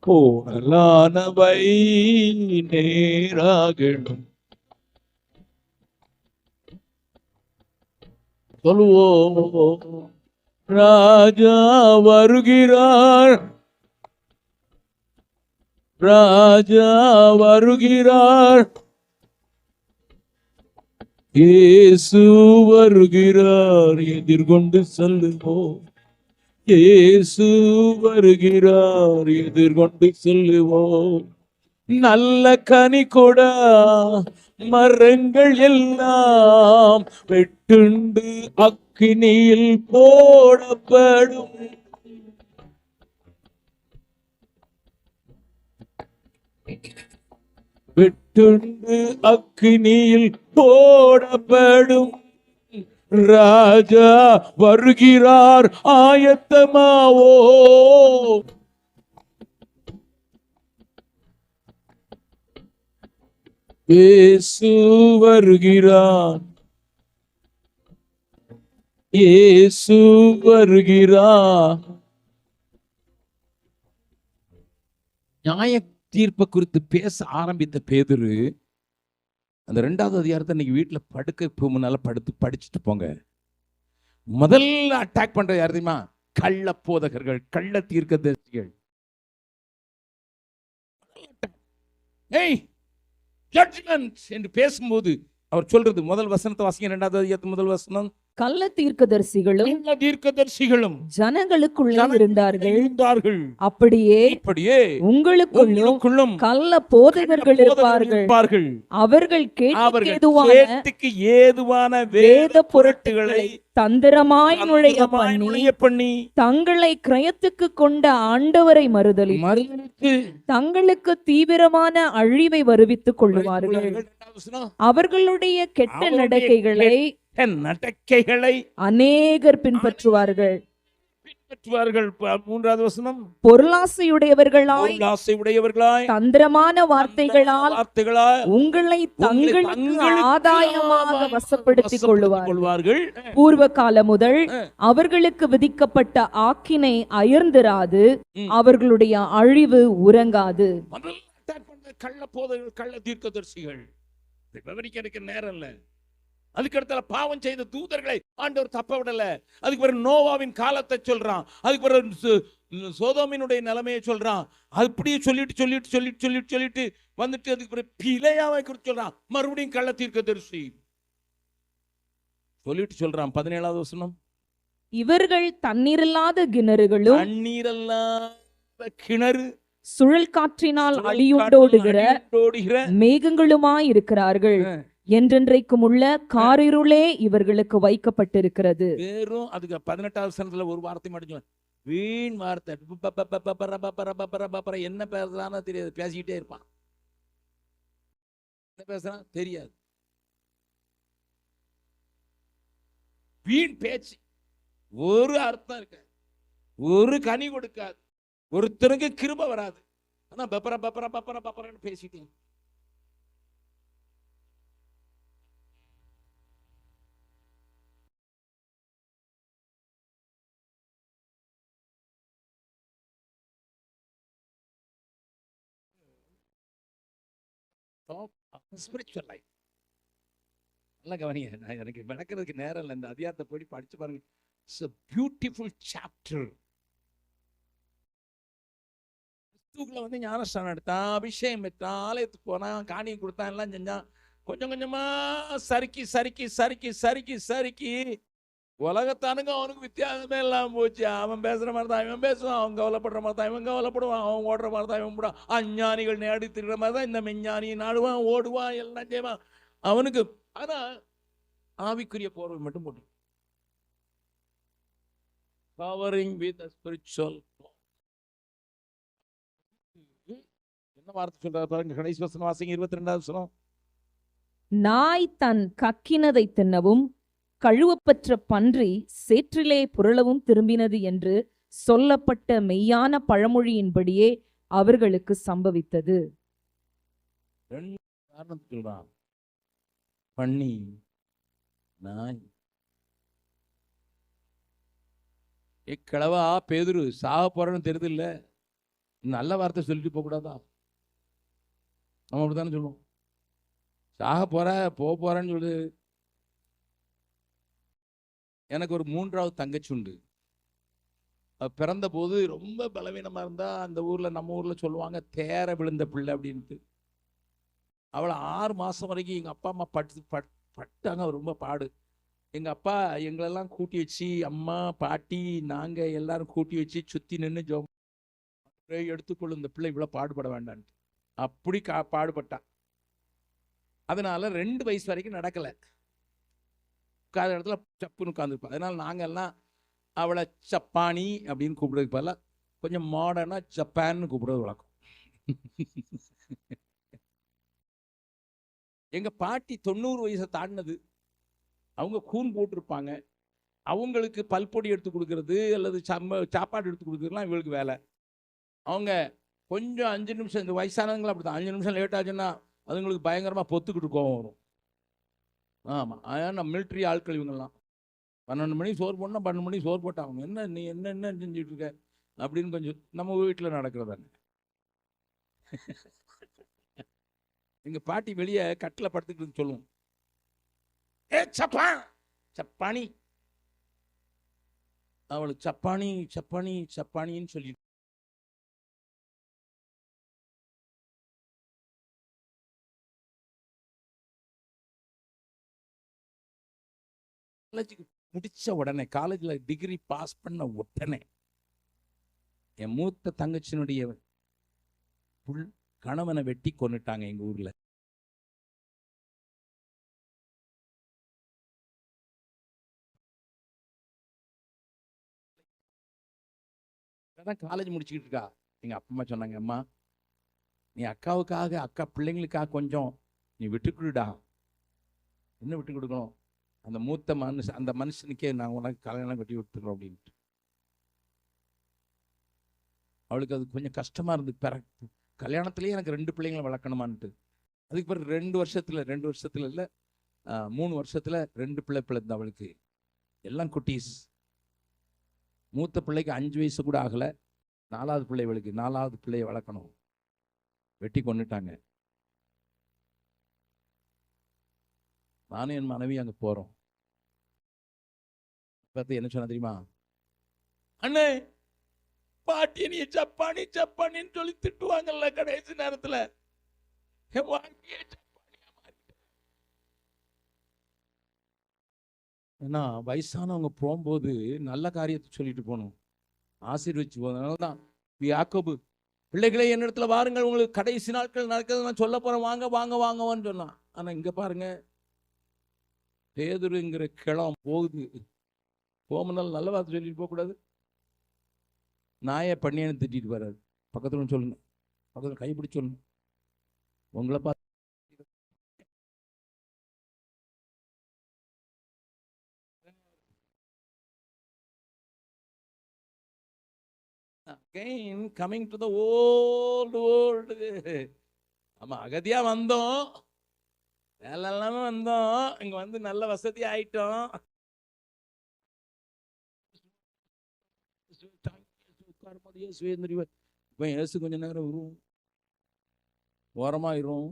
கோணலானவை நேராகணும். சொல்லுவோம், ராஜா வருகிறார், ராஜா வருகிறார், இயேசு வருகிறார் எதிர்கொண்டு செல்லுவோம், இயேசு வருகிறார் எதிர்கொண்டு செல்லுவோம். நல்ல கனி கொட மரங்கள் எல்லாம் வெட்டுண்டு அக்கினியில் போடப்படும். வெட்டுண்டு அக்கினியில் போடப்படும். ராஜா வருகிறார் ஆயத்தமாவோ. இயேசு வருகிறார், இயேசு வருகிறார். நியாய தீர்ப்பை குறித்து பேச ஆரம்பித்த பேதுரு அந்த 2வது அதிகாரத்தை இன்னைக்கு வீட்டுல படுக்க முன்னால படிச்சுட்டு போங்க. முதல்ல அட்டாக் பண்றது யார் தெரியுமா? கள்ள போதகர்கள், கள்ள தீர்க்கதரிசிகள். ஏய் ஜட்ஜ்மெண்ட் என்று பேசும்போது அவர் சொல்றது, முதல் வசனத்தை வாசிங்க, 2வது அதிகாரத்து முதல் வசனம். கள்ள தீர்க்கதரிசிகளும் தீர்க்கதரிசிகளும் ஜனங்களுக்குள்ளே இருந்தார்கள். அப்படியே உங்களுக்குள்ளும் கள்ள போதகர்கள் இருப்பார்கள். அவர்கள் கேட்டுக்கு ஏதுவான வேத புரட்டுகளை தந்திரமாய் நுழைய பண்ணி தங்களை கிரயத்துக்கு கொண்ட ஆண்டவரை மறுதலித்து தங்களுக்கு தீவிரமான அழிவை வருவித்துக் கொள்ளுவார்கள். அவர்களுடைய கெட்ட நடக்கைகளை அநேகர் பின்பற்றுவார்கள். 3வது வசனம். பொருளாசையுடையவர்களாய் தந்திரமான வார்த்தைகளால் உங்களை தங்களுக்கு ஆதாயமாக வசப்படுத்திக் கொள்வார்கள். பூர்வ காலம் முதல் அவர்களுக்கு விதிக்கப்பட்ட ஆக்கினை அயர்ந்திராது, அவர்களுடைய அழிவு உறங்காது. கள்ள போதகர்கள், கள்ள தீர்க்கதரிசிகள். விவரிக்க நேரம் இல்ல. அதுக்கடுத்த பாவம் செய்த தூதர்களை ஆண்டவர் தப்ப விடல. அதுக்கு பிறகு நோவாவின் காலத்தை சொல்றான். அதுக்கு பிறகு சோதோமினுடைய நிலைமையை சொல்றான். அப்படியே சொல்லிட்டு வந்துட்டு அதுக்கு பிறகு பிழையாவை குறித்து சொல்றான். மறுபடியும் கள்ள தீர்க்கதரிசி சொல்லிட்டு சொல்றான். 17வது வசனம். இவர்கள் தண்ணீரில்லாத கிணறுகளும் கிணறு சுழல் காற்றினால் அடியுண்டோடுகிற மேகங்களுமாய் இருக்கிறார்கள். என்றென்றைக்கும் உள்ள காரிருளே இவர்களுக்கு வைக்கப்பட்டிருக்கிறது. வேறும் அதுக்கு 18வது வசனத்துல ஒரு வார்த்தை மட்டும், வீண் வார்த்தை. என்ன பேசுறான்னு தெரியாது, பேசிக்கிட்டே இருப்பான். என்ன பேசுறான் தெரியாது. வீண் பேச்சு, ஒரு அர்த்தம் இருக்காது, ஒரு கனி கொடுக்காது, ஒருத்தருக்கு கிருபை வராது. ஆனா பப்பரன்னு பேசிட்டேன். ஸ்பிரிச்சுவல் லைஃப் நல்லா கவனிங்க. நான் எனக்கு விளக்குறதுக்கு நேரம் இல்லை. இந்த அதிகாரத்தை போய் படிச்சு பாருங்க. It's a beautiful chapter. கிறிஸ்துவுக்குள்ள வந்து ஞானஸ்நானம் எடுத்தான், அபிஷேகம் பெற்றான், ஆலயத்துக்கு போனான், காணியம் கொடுத்தான், எல்லாம் செஞ்சான். கொஞ்சம் கொஞ்சமா சறுக்கி உலகத்தானுங்க அவனுக்கு வித்தியாசமே இல்லாம போச்சு. அவன் பேசுற மாதிரி தான் இவன் பேசுவான், அவன் கவலைப்படுற மாதிரி தான் இவன் கவலைப்படுவான், அவன் ஓடுற மாதிரி தான் இவன் போடுவான். அஞ்ஞானிகள் நேடி திரிகிற மாதிரி தான் இந்த மெஞ்ஞானியை நாடுவான், ஓடுவான், எல்லாம் செய்வான் அவனுக்கு. ஆனா ஆவிக்குரிய போர்வை மட்டும் போட்டு covering with a spiritual. என்ன வார்த்தை சொல்றாரு பாருங்க, கடைசி வசனம் வாசிங்க, 22வது வசனம். நாய் தன் கக்கினதை தின்னவும் கழுவப்பெற்ற பன்றி சேற்றிலே புரளவும் திரும்பினது என்று சொல்லப்பட்ட மெய்யான பழமொழியின்படியே அவர்களுக்கு சம்பவித்தது. பண்ணி நாய். கிழவா பேதுரு சாக போறேன்னு தெரியுது இல்ல, நல்ல வார்த்தை சொல்லிட்டு போக கூடாதா? நம்ம அப்படித்தானே சொல்லுவோம். சாக போறேன்னு சொல்லு. எனக்கு ஒரு 3வது தங்கச்சி உண்டு. பிறந்த போது ரொம்ப பலவீனமா இருந்தா அந்த ஊர்ல, நம்ம ஊர்ல சொல்லுவாங்க தேர விழுந்த பிள்ளை அப்படின்ட்டு. அவளை 6 மாசம் வரைக்கும் எங்க அப்பா அம்மா பட்டாங்க, ரொம்ப பாடு. எங்க அப்பா எங்களெல்லாம் கூட்டி வச்சு, அம்மா பாட்டி நாங்க எல்லாரும் கூட்டி வச்சு சுத்தி நின்று எடுத்துக்கொள்ளும், இந்த பிள்ளை இவ்வளவு பாடுபட வேண்டான்ட்டு. அப்படி பாடுபட்டான். அதனால 2 வயசு வரைக்கும் நடக்கல. உட்கார்ந்த இடத்துல சப்புன்னு உட்காந்துருப்பான். அதனால நாங்க எல்லாம் அவளை சப்பானி அப்படின்னு கூப்பிடுறதுக்கு பதிலா கொஞ்சம் மாடர்னா ஜப்பான்னு கூப்பிடுறது வழக்கம். எங்க பாட்டி 90 வயசை தாண்டினது. அவங்க கூன் போட்டிருப்பாங்க. அவங்களுக்கு பல்பொடி எடுத்து கொடுக்கறது அல்லது சாப்பாடு எடுத்து கொடுக்கறதுலாம் இவங்களுக்கு வேலை. அவங்க கொஞ்சம் 5 நிமிஷம், இந்த வயசானவங்களும் அப்படிதான், 5 நிமிஷம் லேட் ஆச்சுன்னா அதுங்களுக்கு பயங்கரமாக பொத்துக்கிட்டு கோவம் வரும். ஆமாம், ஆனால் மிலிட்ரி ஆட்கள் இவங்கெல்லாம் 12 மணிக்கு சோறு போடணும், 12 மணிக்கு சோறு போட்டாங்க. என்ன நீ என்ன செஞ்சுட்டு இருக்க அப்படின்னு கொஞ்சம் நம்ம வீட்டில் நடக்கிறதாங்க. எங்கள் பாட்டி வெளியே கட்டில் படுத்துக்கிட்டு சொல்லுவோம், ஏ சப்பா சப்பானி. அவளுக்கு சப்பானி சப்பானி சப்பானின்னு சொல்லி காலேஜுக்கு முடிச்ச உடனே, காலேஜில் டிகிரி பாஸ் பண்ண உடனே என் மூத்த தங்கச்சினுடைய கணவனை வெட்டி கொன்னுட்டாங்க எங்க ஊர்ல. காலேஜ் முடிச்சுக்கிட்டு இருக்கா. எங்க அப்பா அம்மா சொன்னாங்க, அம்மா நீ அக்காவுக்காக, அக்கா பிள்ளைங்களுக்காக கொஞ்சம் நீ விட்டு கொடுடா. என்ன விட்டு கொடுக்கணும்? அந்த மூத்த மனுஷன், அந்த மனுஷனுக்கே நான் உனக்கு கல்யாணம் கட்டி விட்டுறோம் அப்படின்ட்டு. அவளுக்கு அது கொஞ்சம் கஷ்டமா இருந்து, கல்யாணத்திலேயே எனக்கு 2 பிள்ளைங்களை வளர்க்கணுமான்ட்டு. அதுக்கு பிறகு 2 வருஷத்துல இல்லை 3 வருஷத்துல 2 பிள்ளை பிள்ளை அவளுக்கு. எல்லாம் குட்டீஸ். மூத்த பிள்ளைக்கு 5 வயசு கூட ஆகலை. 4வது பிள்ளை இவளுக்கு. 4வது பிள்ளையை வளர்க்கணும், வெட்டி கொண்டுட்டாங்க. நானும் என் மனைவி அங்கே போகிறோம். பார்த்து என்ன சொன்ன தெரியுமா? அண்ணே, பாட்டி நீ சப்பானி சப்பானின்னு சொல்லி திட்டுவாங்கல்ல கடைசி நேரத்தில், ஏன்னா வயசானவங்க போகும்போது நல்ல காரியத்தை சொல்லிட்டு போகணும், ஆசீர்வதிச்சு போகணும். அதனால தான் யாக்கோபு, பிள்ளைகளே என்னிடத்துல வாருங்கள், உங்களுக்கு கடைசி நாட்கள் நடக்கிறது நான் சொல்ல போறேன், வாங்க வாங்க வாங்கவான்னு சொன்னான். ஆனால் இங்கே பாருங்க, பேதுருங்கிற கிளம் போகுது. போகணும்னாலும் நல்ல வார்த்தை சொல்லிட்டு போகக்கூடாது. நாயை பண்ணியன்னு திட்டிட்டு வராது. பக்கத்துல சொல்லுங்க, பக்கத்தில் கைப்பிடிச்சு சொல்லுங்க, உங்களை பார்த்து again coming to the old world. ஆமா, அகதியா வந்தோம், வேலை இல்லாம வந்தோம், இங்க வந்து நல்ல வசதி ஆயிட்டோம். இப்ப ஏசு கொஞ்ச நேரம் வரும், ஓரமாயிரும்.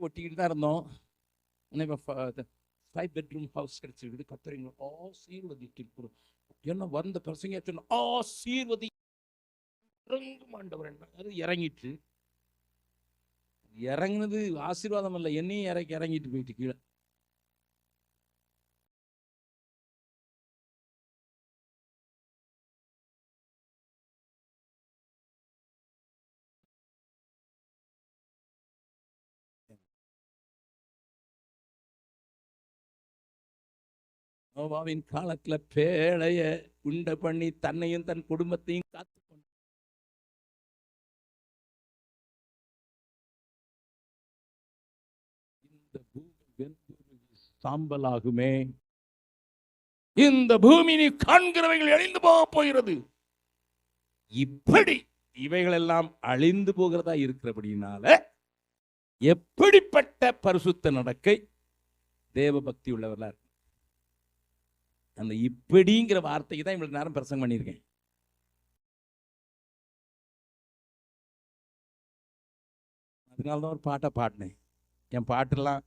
ஒட்டிக்கிட்டு தான் இருந்தோம். இப்போ 5 bedroom ஹவுஸ் கிடைச்சிருக்குது. கத்துறீங்க ஆசீர்வதிட்டு என்ன வந்த பிரசங்க சொன்ன ஆசீர்வதி மாண்டவர் என்ன இறங்கிட்டு, இறங்கினது ஆசீர்வாதம் இல்லை, என்னையும் இறங்கிட்டு போயிட்டு கீழே. நோவாவின் காலத்துல பேழைய உண்ட பண்ணி தன்னையும் தன் குடும்பத்தையும் காத்து கொண்டு இந்த பூமி சாம்பலாகுமே, இந்த பூமி நீ காண்கிறவைகள் அழிந்து போக போகிறது. இப்படி இவைகள் எல்லாம் அழிந்து போகிறதா இருக்கிறபடினால எப்படிப்பட்ட பரிசுத்த நடக்கை தேவ பக்தி உள்ளவர்களா இருக்கு. அந்த இப்படிங்கிற வார்த்தைக்கு தான் இவ்வளவு நேரம் பிரசங்கம் பண்ணியிருக்கேன். அதனாலதான் ஒரு பாட்டை பாடினேன். என் பாட்டெல்லாம்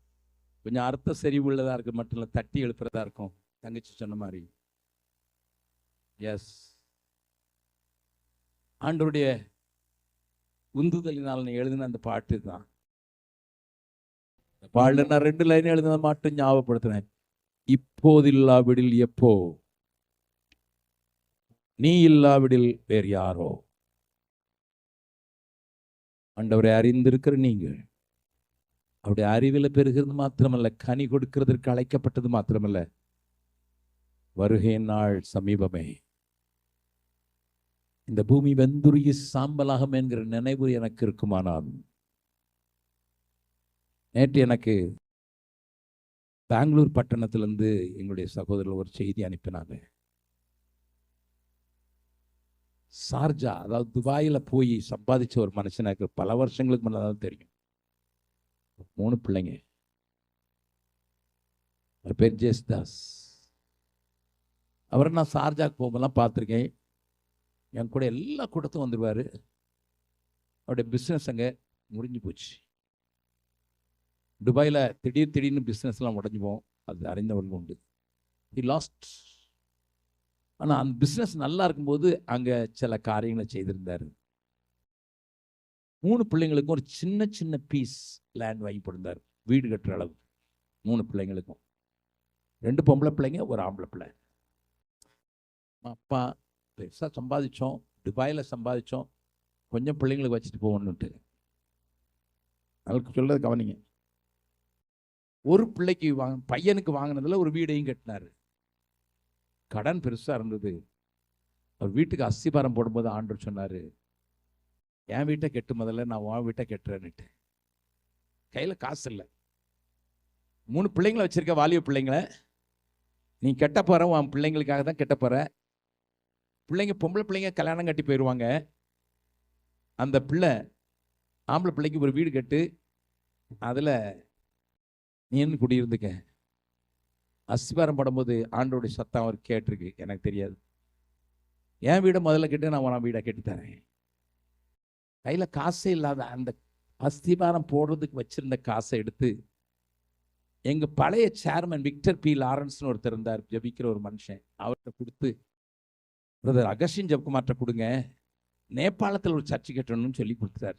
கொஞ்சம் அர்த்த செறிவுள்ளதா இருக்கு, மட்டும் இல்லை தட்டி எழுப்புறதா இருக்கும். தங்கச்சி சொன்ன மாதிரி எஸ், ஆண்டவருடைய உந்துதலினால் எழுதின அந்த பாட்டு தான். பாடல நான் 2 லைன் எழுத மட்டும் ஞாபகப்படுத்தினேன். இப்போது இல்லாவிடில் எப்போ, நீ இல்லாவிடில் வேறு யாரோ. ஆண்டவரை அறிந்திருக்கிற நீங்கள் அவருடைய அறிவில் பெறுகிறது மாத்திரமல்ல, கனி கொடுக்கிறதற்கு அழைக்கப்பட்டது மாத்திரமல்ல, வருகையின் நாள் சமீபமே. இந்த பூமி வெந்துருகி சாம்பலாகும் என்கிற நினைவு எனக்கு இருக்குமானால், நேற்று எனக்கு பெங்களூர் பட்டணத்திலிருந்து எங்களுடைய சகோதரர் ஒரு செய்தி அனுப்பினாங்க. சார்ஜா, அதாவது துபாயில் போய் சம்பாதிச்ச ஒரு மனுஷனுக்கு பல வருஷங்களுக்கு முன்னதான் தெரியும். 3 பிள்ளைங்க. அவர் பேர் ஜேஸ்தாஸ். அவரை நான் சார்ஜாக்கு போகும்போதெல்லாம் பார்த்துருக்கேன். என் கூட எல்லா கூட்டத்தும் வந்துடுவார். அவருடைய பிஸ்னஸ் அங்கே முடிஞ்சு போச்சு. துபாயில் திடீர்னு பிஸ்னஸ்லாம் உடஞ்சி போகும், அது அறிந்தவர்கள் உண்டு. He lost. ஆனால் அந்த பிஸ்னஸ் நல்லா இருக்கும்போது அங்கே சில காரியங்களை செய்திருந்தார். 3 பிள்ளைங்களுக்கும் ஒரு சின்ன சின்ன பீஸ் லேண்ட் வாங்கி போட்டிருந்தார், வீடு கட்டுற அளவு. 3 பிள்ளைங்களுக்கும் 2 பொம்பளை பிள்ளைங்க, ஒரு ஆம்பளை பிள்ளை. அப்பா பெருசாக சம்பாதிச்சோம், துபாயில் சம்பாதிச்சோம், கொஞ்சம் பிள்ளைங்களுக்கு வச்சுட்டு போகணுன்ட்டு. அதுக்கு சொல்றது கவனிங்க. ஒரு பிள்ளைக்கு பையனுக்கு வாங்கினதில் ஒரு வீடையும் கட்டினார். கடன் பெருசாக இருந்தது. அவர் வீட்டுக்கு அஸ்திபாரம் போடும்போது ஆண்டவர் சொன்னார், என் வீட்டை கெட்டு முதல்ல, நான் உன் வீட்டை கெட்டுறேன்னுட்டு. கையில் காசு இல்லை. 3 பிள்ளைங்களை வச்சிருக்க, வாலிப பிள்ளைங்களை. நீ கெட்ட போகிற, உன் பிள்ளைங்களுக்காக தான் கெட்ட போகிற. பிள்ளைங்க பொம்பளை பிள்ளைங்க கல்யாணம் கட்டி போயிடுவாங்க. அந்த பிள்ளை ஆம்பளை பிள்ளைக்கு ஒரு வீடு கட்டு, அதில் நீ என்ன குடியிருந்துக்க. அஸ்திபாரம் படும்போது ஆண்டோடைய சத்தம் அவர் கேட்டிருக்கு, எனக்கு தெரியாது. என் வீடை முதல்ல கெட்டு, நான் உன் வீடை கட்டித்தரேன். கையில் காசே இல்லாத அந்த அஸ்திபாரம் போடுறதுக்கு வச்சிருந்த காசை எடுத்து எங்கள் பழைய சேர்மன் விக்டர் பி லாரன்ஸ்னு ஒருத்தர் இருந்தார், ஜபிக்கிற ஒரு மனுஷன், அவர்கிட்ட கொடுத்து, பிரதர் அகஸ்டின் ஜப்குமார்ட்ட கொடுங்க, நேபாளத்தில் ஒரு சர்ச்சு கட்டணும்னு சொல்லி கொடுத்தார்.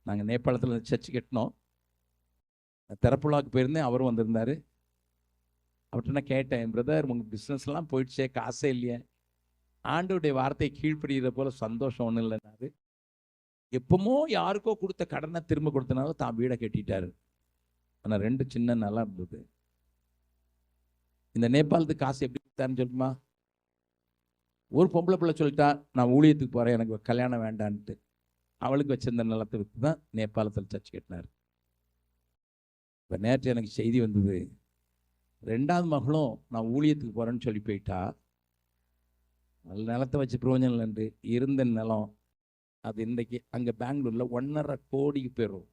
நாங்கள் நேபாளத்தில் சர்ச்சு கட்டினோம். திறப்புலாவுக்கு போயிருந்தேன், அவரும் வந்திருந்தார். அவர்கிட்ட நான் கேட்டேன், பிரதர் உங்கள் பிஸ்னஸ்லாம் போயிடுச்சே, காசே இல்லையே. ஆண்டவருடைய வார்த்தையை கீழ்ப்படுகிற போல சந்தோஷம் ஒன்றும் இல்லைனாரு. எப்பமோ யாருக்கோ கொடுத்த கடனை திரும்ப கொடுத்தனால தான் வீடை கட்டிட்டாரு. ஆனால் 2 சின்ன நல்லா இருந்தது. இந்த நேபாளத்துக்கு காசு எப்படி கொடுத்தாருன்னு சொல்லுமா? ஒரு பொம்பளை பிள்ளை சொல்லிட்டா, நான் ஊழியத்துக்கு போகிறேன், எனக்கு கல்யாணம் வேண்டான்ட்டு. அவளுக்கு வச்சிருந்த நிலத்தை விட்டு தான் நேபாளத்தில் சர்ச் கட்டினார். இப்போ நேற்று எனக்கு செய்தி வந்தது, 2வது மகளும் நான் ஊழியத்துக்கு போகிறேன்னு சொல்லி போயிட்டா. நல்ல நிலத்தை வச்சு பிரயோஜனம் இல்லைன்று இருந்த நிலம் அது இன்றைக்கு அங்கே பெங்களூரில் 1.5 கோடிக்கு போயிடும்.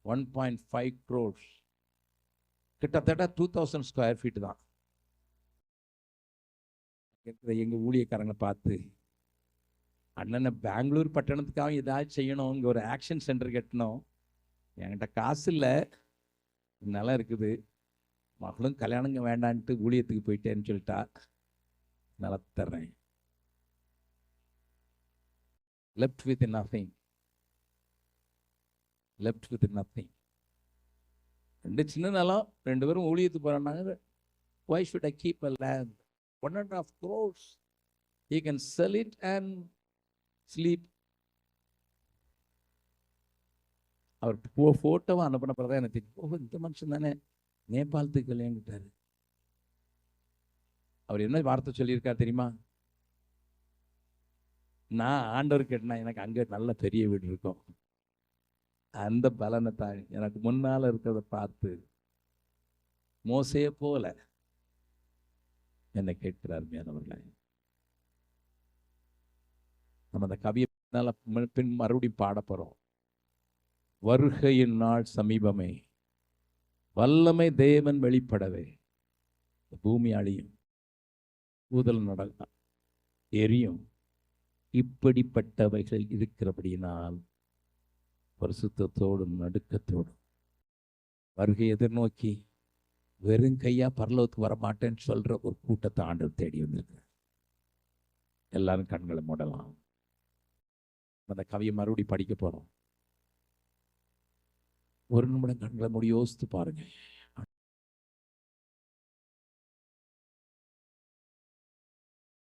1.5 crores, கிட்டத்தட்ட 2000 ஸ்கொயர் ஃபீட்டு தான். எங்கள் ஊழியக்காரங்களை பார்த்து, அண்ணனை பெங்களூர் பட்டணத்துக்காக ஏதாவது செய்யணும், இங்கே ஒரு ஆக்ஷன் சென்டர் கட்டணும், என்கிட்ட காசு இல்லை, நிலம் இருக்குது, மகளும் கல்யாணங்க வேண்டான்ட்டு ஊழியத்துக்கு போயிட்டேன்னு சொல்லிட்டா, நிலத்தை தர்றேன். left with nothing. 2 சின்ன நிலம், 2 பேரும் ஊழியத்துக்கு போறாங்க. Why should I keep a land? 1.5 crores. He can sell it and sleep. அவர் போட்டோவை அனுப்பின பிறகு எனக்கு தெரியும், இந்த மனுஷன் தானே நேபாளத்துக்கு கல்யாணிட்டாரு. அவர் என்ன வார்த்தை சொல்லியிருக்கார் தெரியுமா? நான் ஆண்டவர் கேட்டனா, எனக்கு அங்கே நல்ல பெரிய வீடு இருக்கும், அந்த பலனை தான் எனக்கு முன்னால் இருக்கிறத பார்த்து மோசையை போல என்னை கேட்கிறார். மேனவர்களே, நம்ம அந்த கவியை பின் மறுபடியும் பாட போறோம். வருகையின் நாள் சமீபமே, வல்லமை தேவன் வெளிப்படவே, பூமி அழியும், ஊதல் நடக்கும், எரியும். இப்படிப்பட்டவைகள் இருக்கிறபடியினால் பரிசுத்தத்தோடும் நடுக்கத்தோடும் வருகை எதிர்நோக்கி வெறும் கையா பரலோகத்துக்கு வரமாட்டேன்னு சொல்ற ஒரு கூட்டத்தை ஆண்டவர் தேடி வந்திருக்கிறார். எல்லாரும் கண்களை மூடலாம். அந்த கவியை மறுபடி படிக்க போறோம். ஒரு நிமிடம் கண்களை மூடி யோசித்து பாருங்க.